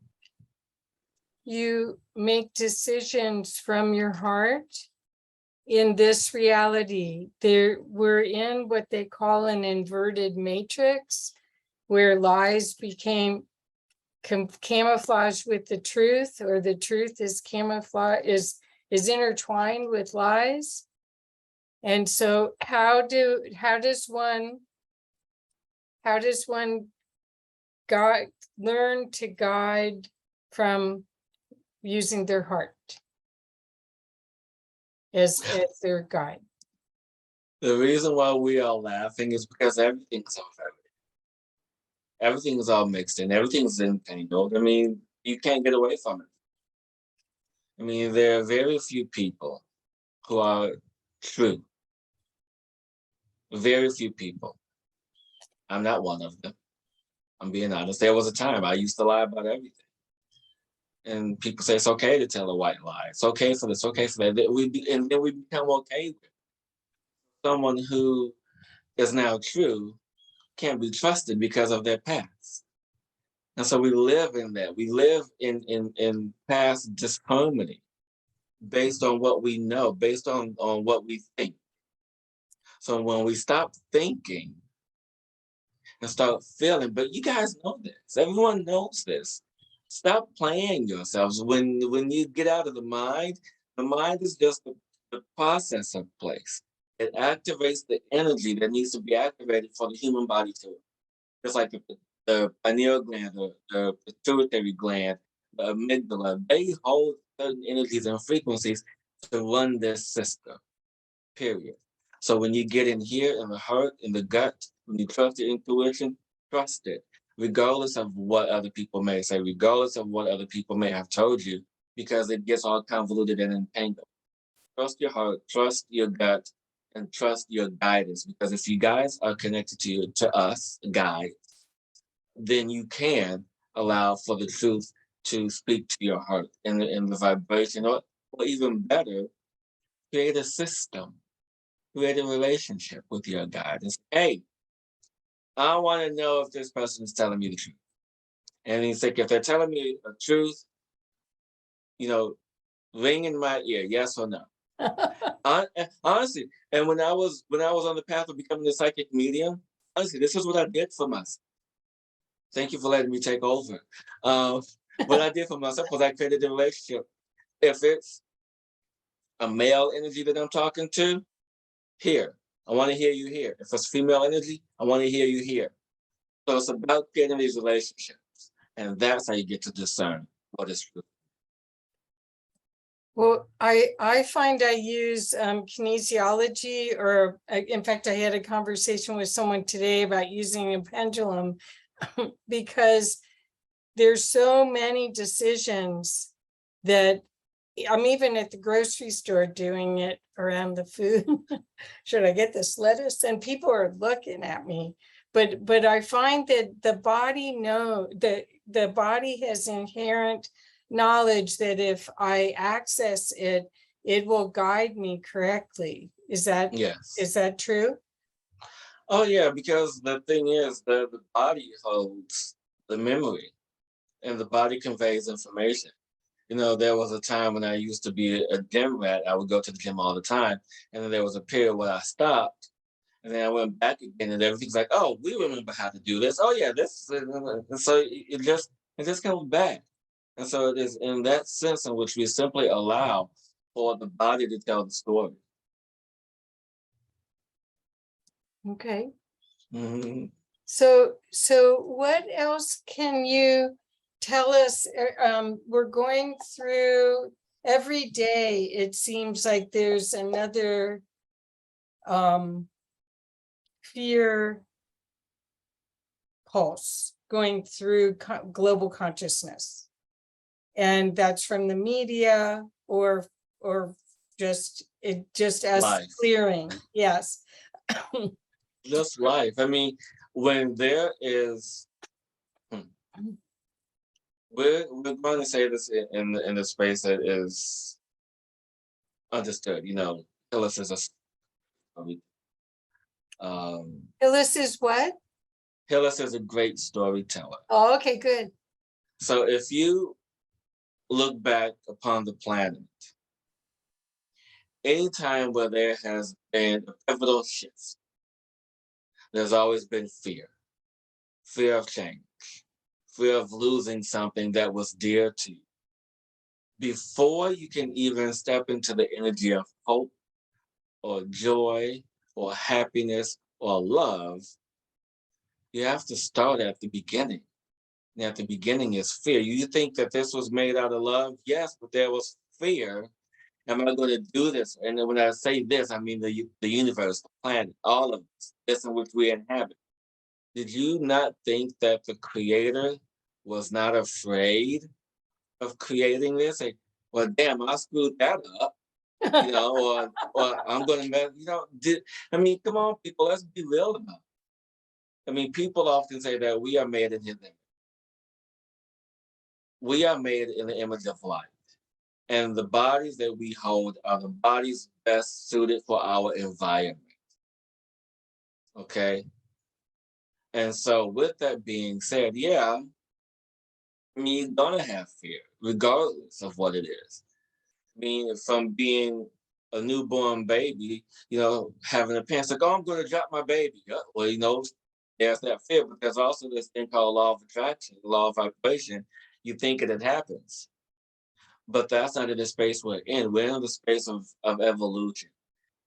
you make decisions from your heart in this reality. We're in what they call an inverted matrix, where lies became camouflaged with the truth, or the truth is is intertwined with lies. And so how does one learn to guide from using their heart as their guide? The reason why we are laughing is because everything's all mixed in, everything's entangled. I mean, you can't get away from it. I mean, there are very few people who are true. Very few people. I'm not one of them. I'm being honest. There was a time I used to lie about everything. And people say it's okay to tell a white lie. It's okay for this, okay for that. And then we become okay with someone who is now true can't be trusted because of their past. And so we live in that. We live in past disharmony based on what we know, based on what we think. So when we stop thinking and start feeling, but you guys know this, everyone knows this. Stop playing yourselves. When you get out of the mind is just the processor place. It activates the energy that needs to be activated for the human body to work. Just like the pineal gland, the pituitary gland, the amygdala, they hold certain energies and frequencies to run this system, period. So when you get in here, in the heart, in the gut, when you trust your intuition, trust it, regardless of what other people may say, regardless of what other people may have told you, because it gets all convoluted and entangled. Trust your heart, trust your gut, and trust your guidance. Because if you guys are connected to us, guides, then you can allow for the truth to speak to your heart in the vibration, or even better, create a system, create a relationship with your guidance. Hey, I want to know if this person is telling me the truth. And he's like, if they're telling me the truth, ring in my ear, yes or no. Honestly, and when I was on the path of becoming a psychic medium, honestly, this is what I did for myself. Thank you for letting me take over. What I did for myself was I created a relationship. If it's a male energy that I'm talking to, here, I want to hear you here. If it's female energy, I want to hear you here. So it's about creating these relationships. And that's how you get to discern what is true. Well, I find I use kinesiology, or in fact, I had a conversation with someone today about using a pendulum because there's so many decisions that I'm even at the grocery store doing it around the food. Should I get this lettuce? And people are looking at me. But I find that the body the body has inherent knowledge that if I access it, it will guide me correctly. Is Yes. that true? Oh, yeah, because the thing is that the body holds the memory and the body conveys information. You know, there was a time when I used to be a gym rat. I would go to the gym all the time. And then there was a period where I stopped. And then I went back again, and everything's like, oh, we remember how to do this. Oh, yeah, this. And so it just comes back. And so it is in that sense in which we simply allow for the body to tell the story. Okay. Mhm. So what else can you tell us? We're going through every day. It seems like there's another fear pulse going through global consciousness, and that's from the media or just as Life. clearing. Yes. Just life. I mean, when there is, we're going to say this in the space that is understood. You know, Hillis is Hillis is what? Hillis is a great storyteller. Oh, okay, good. So if you look back upon the planet, anytime where there has been a pivotal shift, there's always been fear of change, fear of losing something that was dear to you. Before you can even step into the energy of hope or joy or happiness or love, you have to start at the beginning. And at the beginning is fear. You think that this was made out of love? Yes, but there was fear. Am I going to do this? And when I say this, I mean the universe, the planet, all of this in which we inhabit. Did you not think that the creator was not afraid of creating this? Like, well, damn, I screwed that up, you know, or I'm going to mess, you know, I mean, come on, people, let's be real about it. I mean, people often say that we are made in his image. We are made in the image of light. And the bodies that we hold are the bodies best suited for our environment. Okay? And so with that being said, yeah, I mean, you're gonna have fear, regardless of what it is. I mean, from being a newborn baby, you know, having a parents like, oh, I'm gonna drop my baby. Yeah, well, you know, there's that fear, but there's also this thing called law of attraction, law of vibration. You think it happens. But that's not in the space we're in. We're in the space of evolution,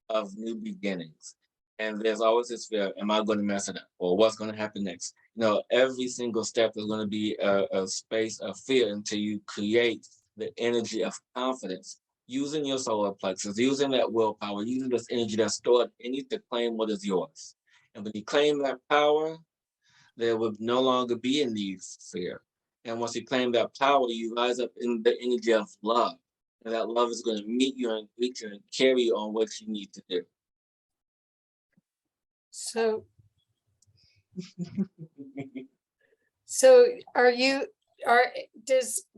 of new beginnings. And there's always this fear, am I going to mess it up? Or what's going to happen next? You know, every single step is going to be a space of fear until you create the energy of confidence, using your solar plexus, using that willpower, using this energy that's stored in you to claim what is yours. And when you claim that power, there will no longer be a need for fear. And once you claim that power, you rise up in the energy of love. And that love is going to meet you and reach you and carry you on what you need to do. So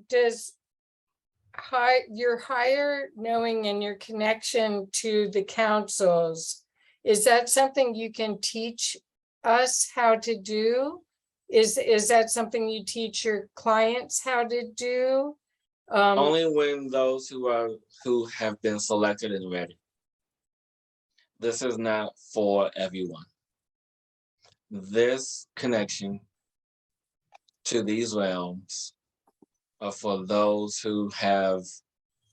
does your higher knowing and your connection to the councils, is that something you can teach us how to do? Is that something you teach your clients how to do? Only when those who have been selected and ready. This is not for everyone. This connection to these realms are for those who have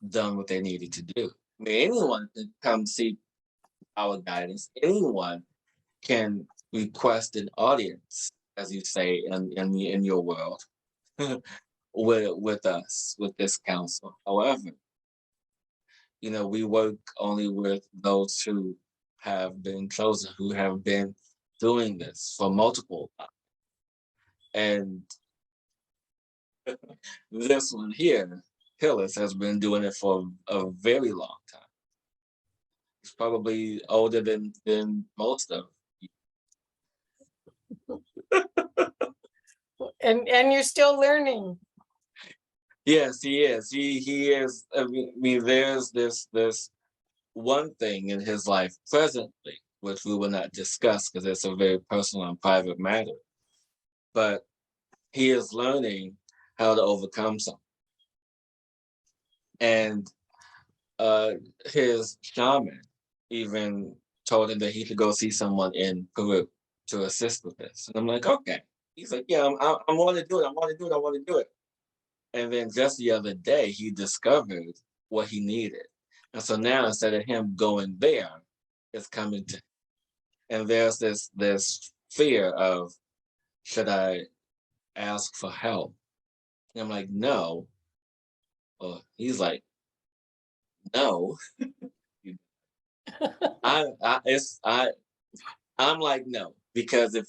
done what they needed to do. I mean, anyone can come seek our guidance. Anyone can request an audience, as you say in your world, with us, with this council. However, we work only with those who have been chosen, who have been doing this for multiple times. And this one here, Hillis, has been doing it for a very long time. He's probably older than most of you. And you're still learning. Yes, he is. He is. I mean, there's this one thing in his life presently, which we will not discuss because it's a very personal and private matter. But he is learning how to overcome something. And his shaman even told him that he could go see someone in Peru to assist with this. And I'm like, okay. He's like, yeah, I want to do it. I want to do it. I want to do it. And then just the other day, he discovered what he needed. And so now, instead of him going there, it's coming to him. And there's this fear of, should I ask for help? And I'm like, no. Well, he's like, no. I'm like, no, because if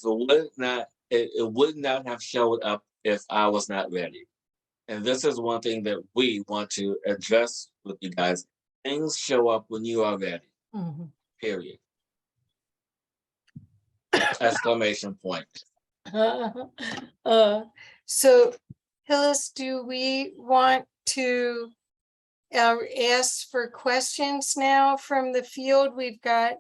it would not have showed up if I was not ready. And this is one thing that we want to address with you guys. Things show up when you are ready. Mm-hmm. Period. Exclamation point. So, Hillis, do we want to ask for questions now from the field? We've got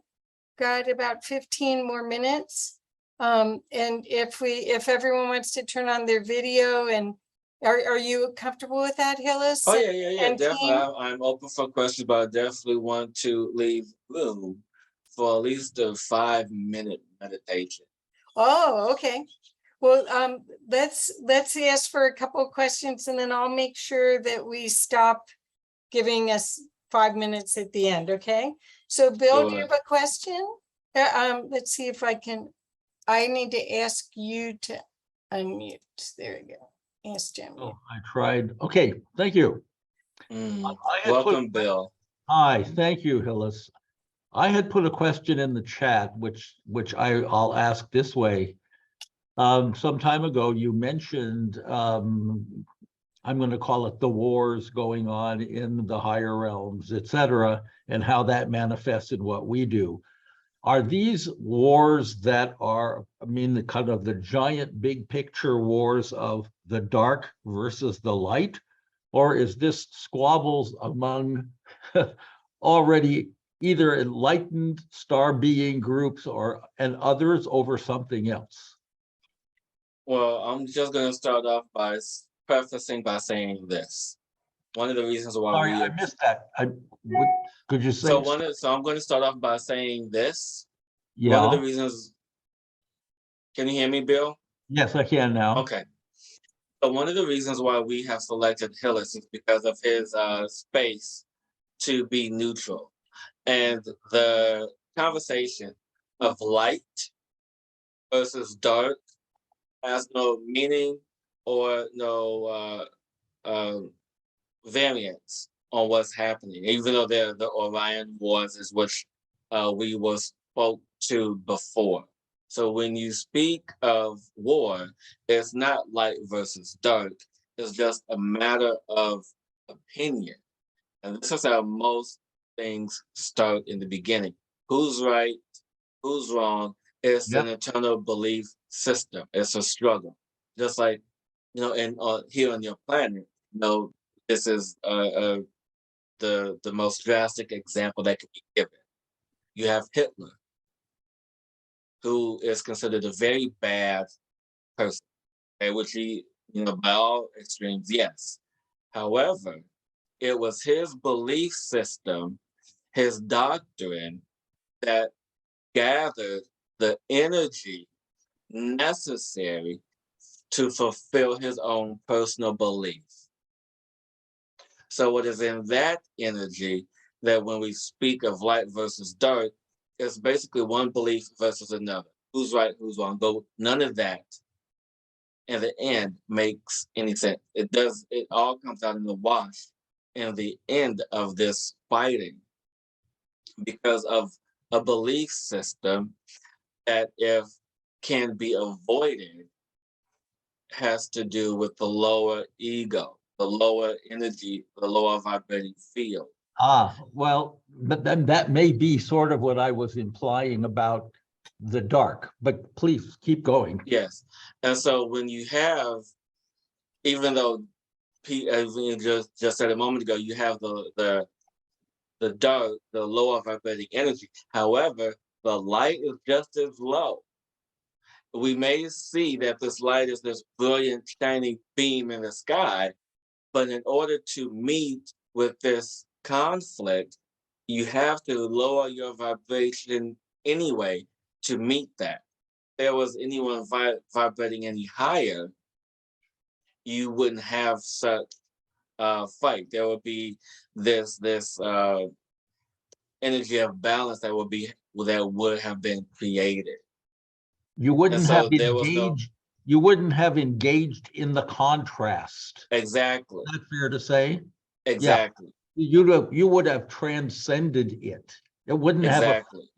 about 15 more minutes. And if everyone wants to turn on their video, and are you comfortable with that, Hillis? Oh yeah, and definitely. team? I'm open for questions, but I definitely want to leave room for at least a 5-minute meditation. Oh, okay. Well, let's ask for a couple of questions, and then I'll make sure that we stop giving us 5 minutes at the end. Okay. So, Bill, do you Sure. have a question? Let's see if I can. I need to ask you to unmute. There you go. Ask Jim. Oh, I tried. Okay, thank you. Welcome, Bill. Hi, thank you, Hillis. I had put a question in the chat, which I'll ask this way. Some time ago, you mentioned, I'm going to call it the wars going on in the higher realms, et cetera, and how that manifests in what we do. Are these wars that are, the kind of the giant big picture wars of the dark versus the light? Or is this squabbles among already either enlightened star being groups and others over something else? Well, I'm just going to start off by prefacing by saying this. One of the reasons why Sorry, I missed that. Could you say? So I'm going to start off by saying this. Yeah. One of the reasons. Can you hear me, Bill? Yes, I can now. Okay. So one of the reasons why we have selected Hillis is because of his space to be neutral, and the conversation of light versus dark has no meaning or no variance on what's happening, even though the Orion Wars is which we spoke to before. So when you speak of war, it's not light versus dark. It's just a matter of opinion. And this is how most things start in the beginning. Who's right? Who's wrong? It's an eternal belief system. It's a struggle. Just like, here on your planet, this is the most drastic example that could be given. You have Hitler, who is considered a very bad person, which he, by all extremes, yes. However, it was his belief system, his doctrine, that gathered the energy necessary to fulfill his own personal belief. So it is in that energy that when we speak of light versus dark, it's basically one belief versus another. Who's right, who's wrong? But none of that in the end makes any sense. It all comes out in the wash in the end of this fighting because of a belief system that, if can be avoided, has to do with the lower ego, the lower energy, the lower vibrating field. Well, but then that may be sort of what I was implying about the dark, but please keep going. Yes. And so when you have, even though as we just said a moment ago, you have the dark, the lower vibrating energy. However, the light is just as low. We may see that this light is this brilliant, shining beam in the sky, but in order to meet with this conflict, you have to lower your vibration anyway to meet that. If there was anyone vibrating any higher, you wouldn't have such fight. There would be this energy of balance that would have been created. You wouldn't so have there was no- engaged, you wouldn't have engaged in the contrast. Exactly. Is that fair to say? Exactly. You would have transcended it. It wouldn't Exactly.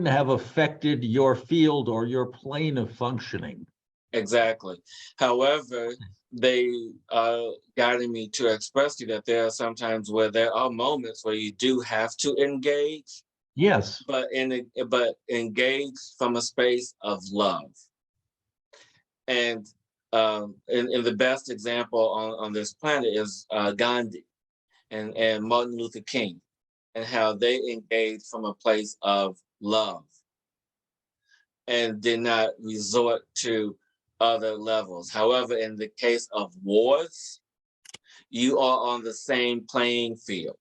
have affected your field or your plane of functioning. Exactly. However, they are guiding me to express to you that there are some times where there are moments where you do have to engage, Yes. but engage from a space of love. And in the best example on this planet is Gandhi and Martin Luther King, and how they engaged from a place of love and did not resort to other levels. However, in the case of wars, you are on the same playing field,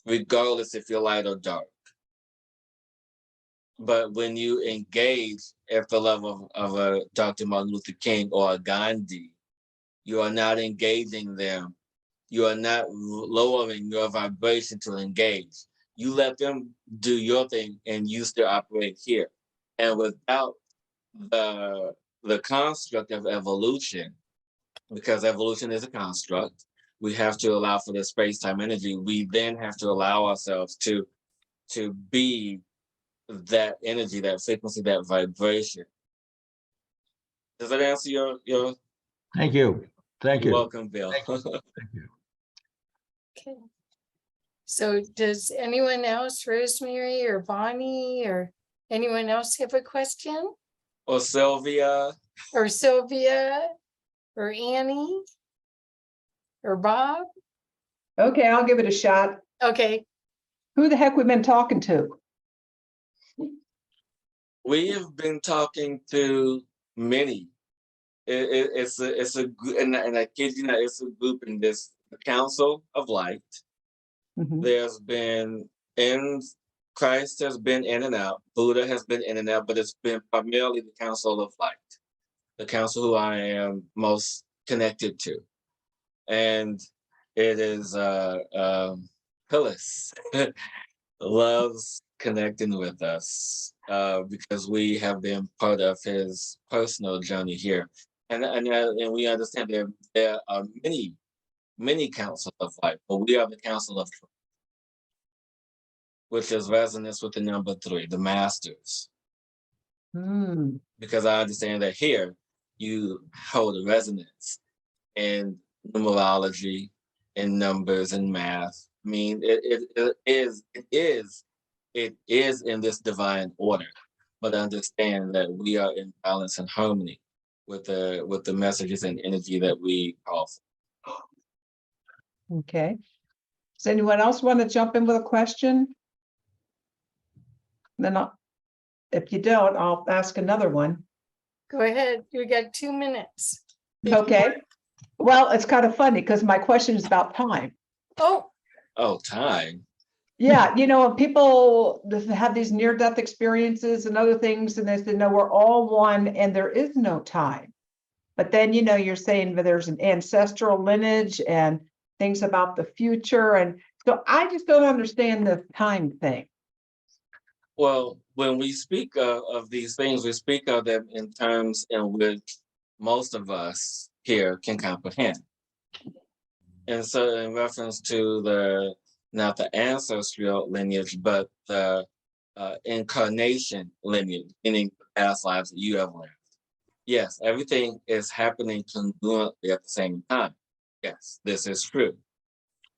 regardless if you're light or dark. But when you engage at the level of a Dr. Martin Luther King or a Gandhi, you are not engaging them. You are not lowering your vibration to engage. You let them do your thing and you still operate here. And without the construct of evolution, because evolution is a construct, we have to allow for the space-time energy. We then have to allow ourselves to be that energy, that frequency, that vibration. Does that answer your? Thank you. Thank You're you. welcome, Bill. Thank you. Okay. So does anyone else, Rosemary or Bonnie or anyone else have a question? Or Sylvia. Or Sylvia or Annie or Bob? Okay, I'll give it a shot. Okay, Who the heck we've been talking to? We have been talking to many. It's a and I kid you not, it's a group in this Council of Light. Mhm. There's been Christ has been in and out. Buddha has been in and out, but it's been primarily the Council of Light, the council who I am most connected to, and it is Hillis loves connecting with us because we have been part of his personal journey here, and we understand there are many councils of life, but we are the Council of Truth, which is resonance with the number 3, the masters. Because I understand that here you hold a resonance in numerology, in numbers and math. I mean, it is in this divine order, but understand that we are in balance and harmony with the messages and energy that we call for. Okay. Does anyone else want to jump in with a question? Then if you don't, I'll ask another one. go ahead. You got 2 minutes. Okay. Well, it's kind of funny because my question is about time. Oh, Oh, time. Yeah, people that have these near-death experiences and other things, and they say, no, we're all one, and there is no time. But then, you're saying that there's an ancestral lineage and things about the future. And so I just don't understand the time thing. Well, when we speak of these things, we speak of them in terms in which most of us here can comprehend. And so in reference to not the ancestral lineage, but the incarnation lineage, meaning past lives that you have lived. Yes, everything is happening congruently at the same time. Yes, this is true.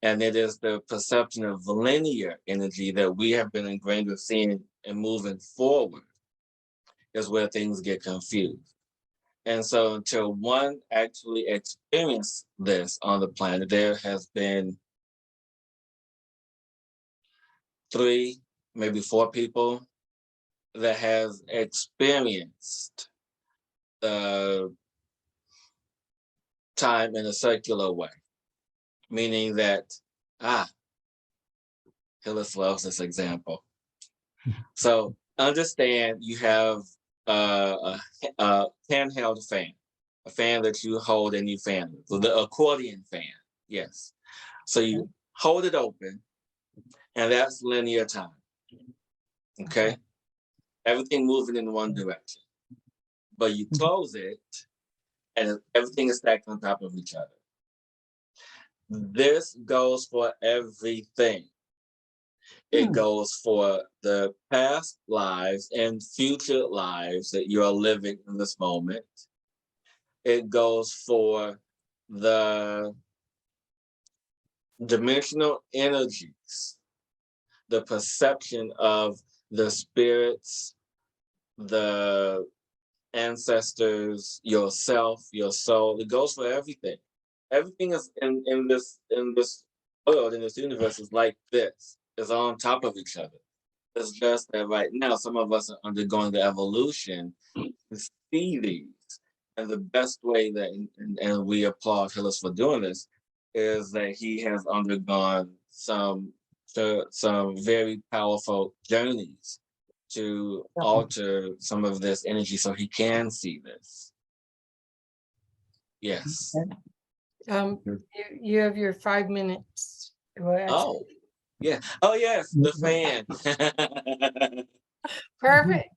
And it is the perception of linear energy that we have been ingrained with seeing and moving forward is where things get confused. And so until one actually experienced this on the planet, there has been 3, maybe 4 people that has experienced the time in a circular way, meaning that, Hillis loves this example. So understand you have a handheld fan, a fan that you hold and you fan with, the accordion fan, yes. So you hold it open, and that's linear time, okay? Everything moving in one direction. But you close it, and everything is stacked on top of each other. This goes for everything. It goes for the past lives and future lives that you are living in this moment. It goes for the dimensional energies, the perception of the spirits, the ancestors, yourself, your soul. It goes for everything. Everything is in this world, in this universe, is like this. Is on top of each other. It's just that right now, some of us are undergoing the evolution to see these. And the best way that, and we applaud Hillis for doing this, is that he has undergone some very powerful journeys to alter some of this energy so he can see this. Yes. You have your 5 minutes. Oh, yeah. Oh, yes, the fan. Perfect.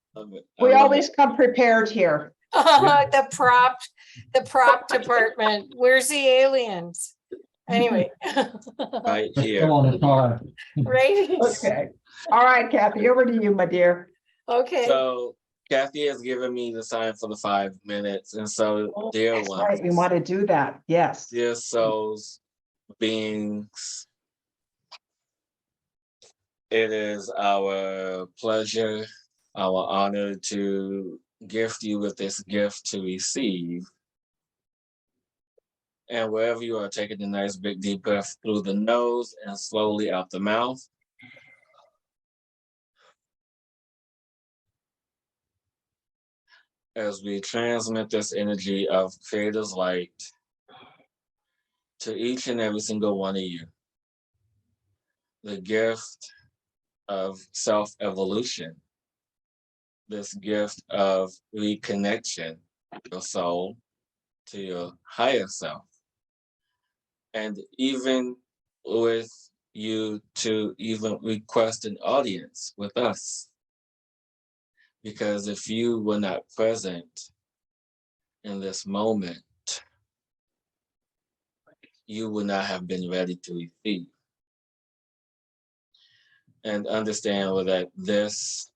We always come prepared here. The prop department. Where's the aliens? Anyway. Right here. Still on the car. Right. Okay. All right, Kathy, over to you, my dear. Okay. So Kathy has given me the sign for the 5 minutes. And so, dear That's ones, right. We want to do that. Yes. dear souls, beings, it is our pleasure, our honor to gift you with this gift to receive. And wherever you are, taking a nice big deep breath through the nose and slowly out the mouth. As we transmit this energy of Creator's light to each and every single one of you. The gift of self-evolution, this gift of reconnection, your soul to your higher self. And even with you to even request an audience with us. Because if you were not present in this moment, you would not have been ready to receive. And understand that this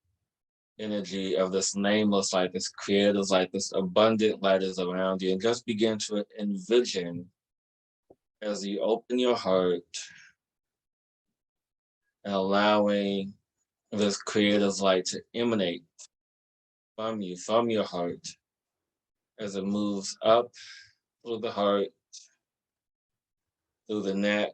energy of this nameless light, this creator's light, this abundant light is around you. And just begin to envision as you open your heart and allowing this creator's light to emanate from you, from your heart, as it moves up through the heart, through the neck,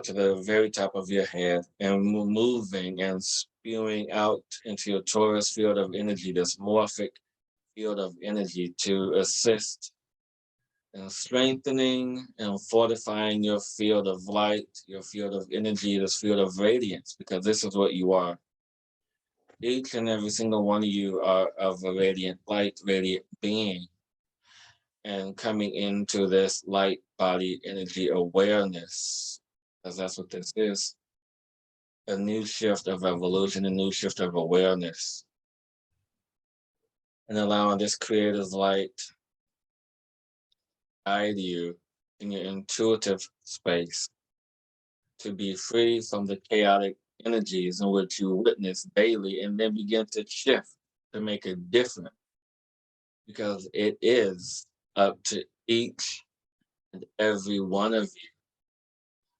to the very top of your head, and moving and spewing out into your torus field of energy, this morphic field of energy to assist and strengthening and fortifying your field of light, your field of energy, this field of radiance, because this is what you are. Each and every single one of you are of a radiant light, radiant being. And coming into this light body energy awareness, because that's what this is. A new shift of evolution, a new shift of awareness. And allowing this creator's light guide you in your intuitive space to be free from the chaotic energies in which you witness daily, and then begin to shift to make it different. Because it is up to each and every one of you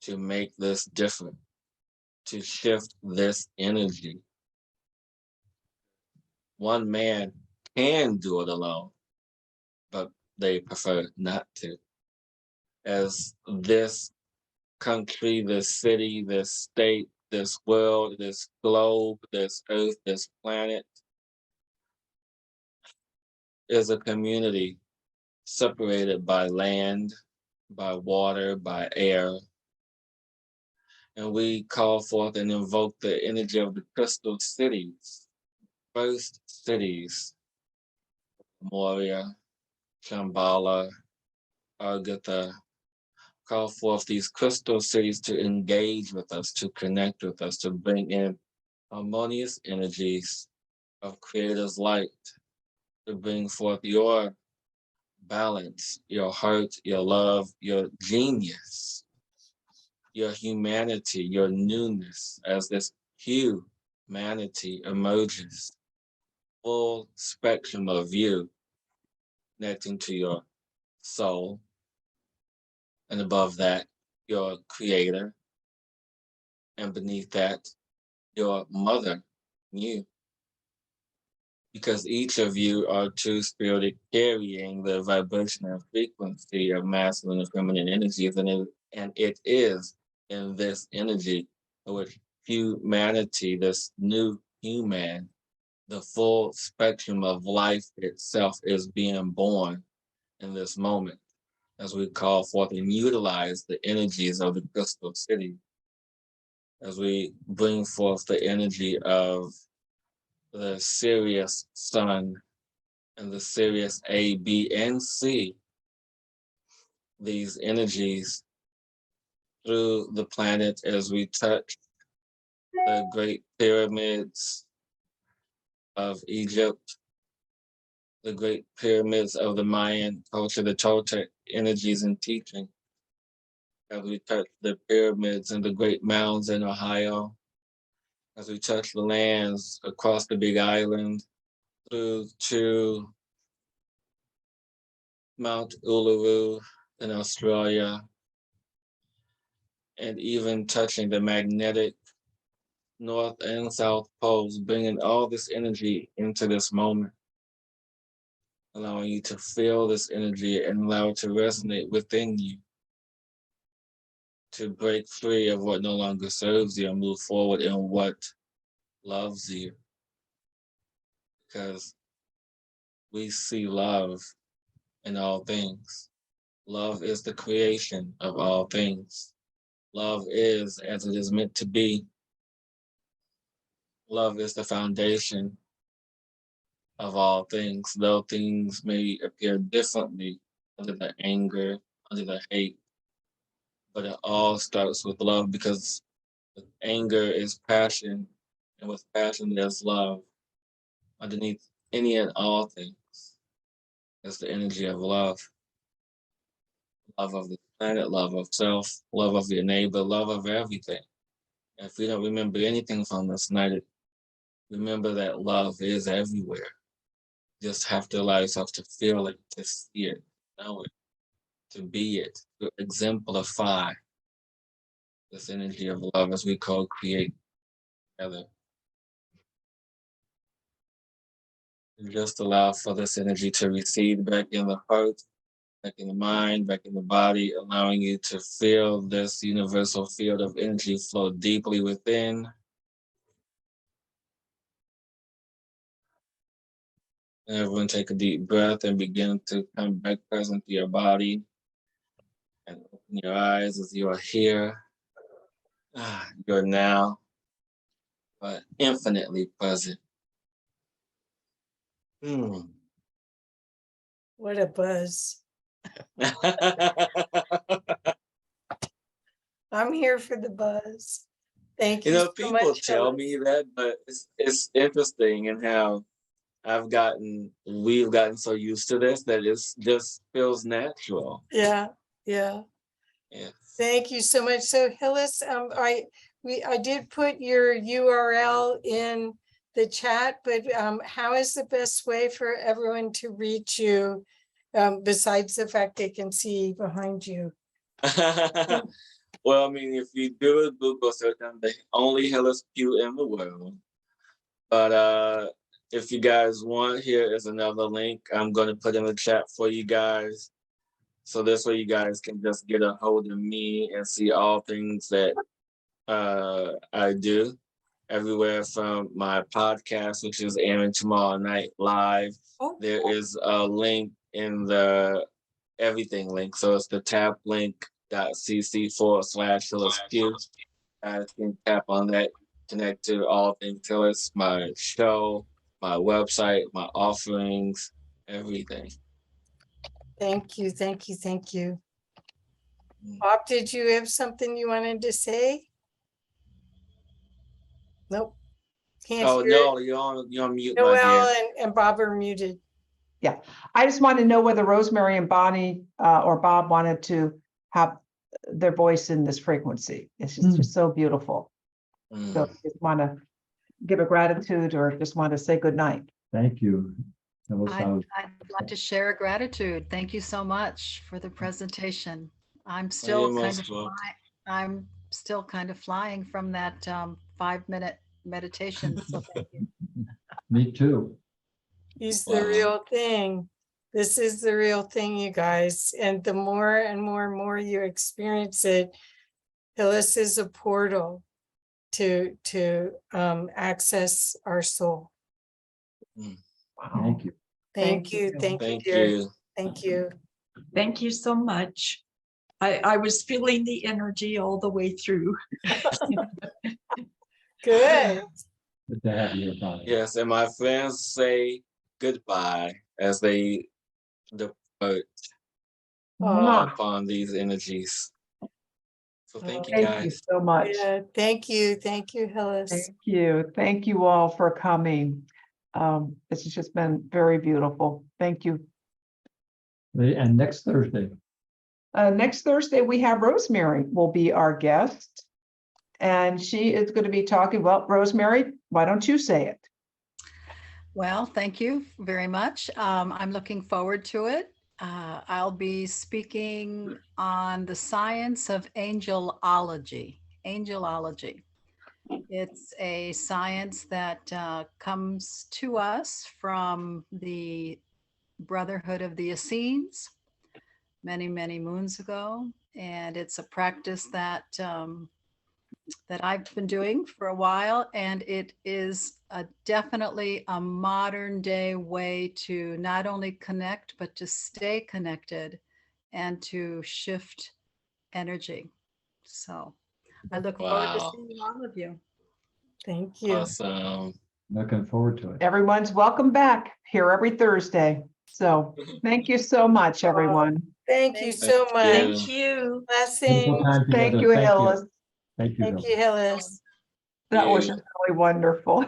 to make this different, to shift this energy. One man can do it alone, but they prefer not to. As this country, this city, this state, this world, this globe, this earth, this planet is a community separated by land, by water, by air. And we call forth and invoke the energy of the crystal cities, first cities, Moria, Shambhala, Argatha, call forth these crystal cities to engage with us, to connect with us, to bring in harmonious energies of Creator's light, to bring forth your balance, your heart, your love, your genius, your humanity, your newness, as this humanity emerges. Full spectrum of you, connecting to your soul, and above that, your creator, and beneath that, your mother, you. Because each of you are two-spirited, carrying the vibrational frequency of masculine and feminine energies, and it is in this energy in which humanity, this new human, the full spectrum of life itself is being born in this moment, as we call forth and utilize the energies of the crystal city, as we bring forth the energy of the Sirius sun and the Sirius A, B, and C, these energies through the planet as we touch the great pyramids of Egypt, the great pyramids of the Mayan culture, the Toltec energies and teaching, as we touch the pyramids and the great mounds in Ohio, as we touch the lands across the Big Island, through to Mount Uluru in Australia, and even touching the magnetic North and South poles, bringing all this energy into this moment, allowing you to feel this energy and allow it to resonate within you, to break free of what no longer serves you and move forward in what loves you. Because we see love in all things. Love is the creation of all things. Love is as it is meant to be. Love is the foundation of all things, though things may appear differently under the anger, under the hate, but it all starts with love, because anger is passion, and with passion there's love. Underneath any and all things is the energy of love. Love of the planet, love of self, love of your neighbor, love of everything. And if we don't remember anything from this night, remember that love is everywhere. You just have to allow yourself to feel it, to see it, know it, to be it, to exemplify this energy of love as we co-create together. And just allow for this energy to recede back in the heart, back in the mind, back in the body, allowing you to feel this universal field of energy flow deeply within. And everyone take a deep breath and begin to come back present to your body. And open your eyes as you are here. You're now, but infinitely present. What a buzz. I'm here for the buzz. Thank you You know, so people much. tell Hillis. me that, but it's interesting in how we've gotten so used to this that it's just feels natural. Yeah. Yeah. Thank you so much. So Hillis, I did put your URL in the chat, but how is the best way for everyone to reach you, besides the fact they can see behind you? Well, I mean, if you do a Google search, I'm the only Hillis Pugh in the world. But if you guys want, here is another link I'm going to put in the chat for you guys. So this way you guys can just get a hold of me and see all things that I do everywhere from my podcast, which is airing tomorrow night live. There is a link in the everything link. So it's the taplink.cc/Hillis Pugh. I can tap on that, connect to all things Hillis, my show, my website, my offerings, everything. Thank you, thank you, thank you. Bob, did you have something you wanted to say? Nope. Can't Oh hear no, it. you're on mute, my dear. Noelle and Bob are muted. Yeah, I just wanted to know whether Rosemary and Bonnie or Bob wanted to have their voice in this frequency. It's just so beautiful. So just want to give a gratitude or just want to say good night. Thank you. I'd like to share a gratitude. Thank you so much for the presentation. I'm still kind of flying from that 5-minute meditation. So thank you. Me too. He's the real thing. This is the real thing, you guys. And the more and more and more you experience it, Hillis is a portal to access our soul. Thank you. Thank you. Thank you, dear. Thank you. Thank you so much. I was feeling the energy all the way through. Good. Good to have you here, Bonnie. Yes, and my friends say goodbye as they depart upon these energies. So thank you, guys. Thank you so much. Yeah, thank you. Thank you, Hillis. Thank you. Thank you all for coming. This has just been very beautiful. Thank you. And next Thursday. Next Thursday, we have Rosemary will be our guest. And she is going to be talking, well, Rosemary, why don't you say it? Well, thank you very much. I'm looking forward to it. I'll be speaking on the science of angelology. Angelology. It's a science that comes to us from the Brotherhood of the Essenes many, many moons ago. And it's a practice that that I've been doing for a while, and it is definitely a modern day way to not only connect, but to stay connected and to shift energy. So I look forward to seeing all of you. Thank you. Awesome. Looking forward to it. Everyone's welcome back here every Thursday. So thank you so much, everyone. Thank you so much. Thank you. Blessings. Thank you, Hillis. Thank you. Thank you, Hillis. That was really wonderful.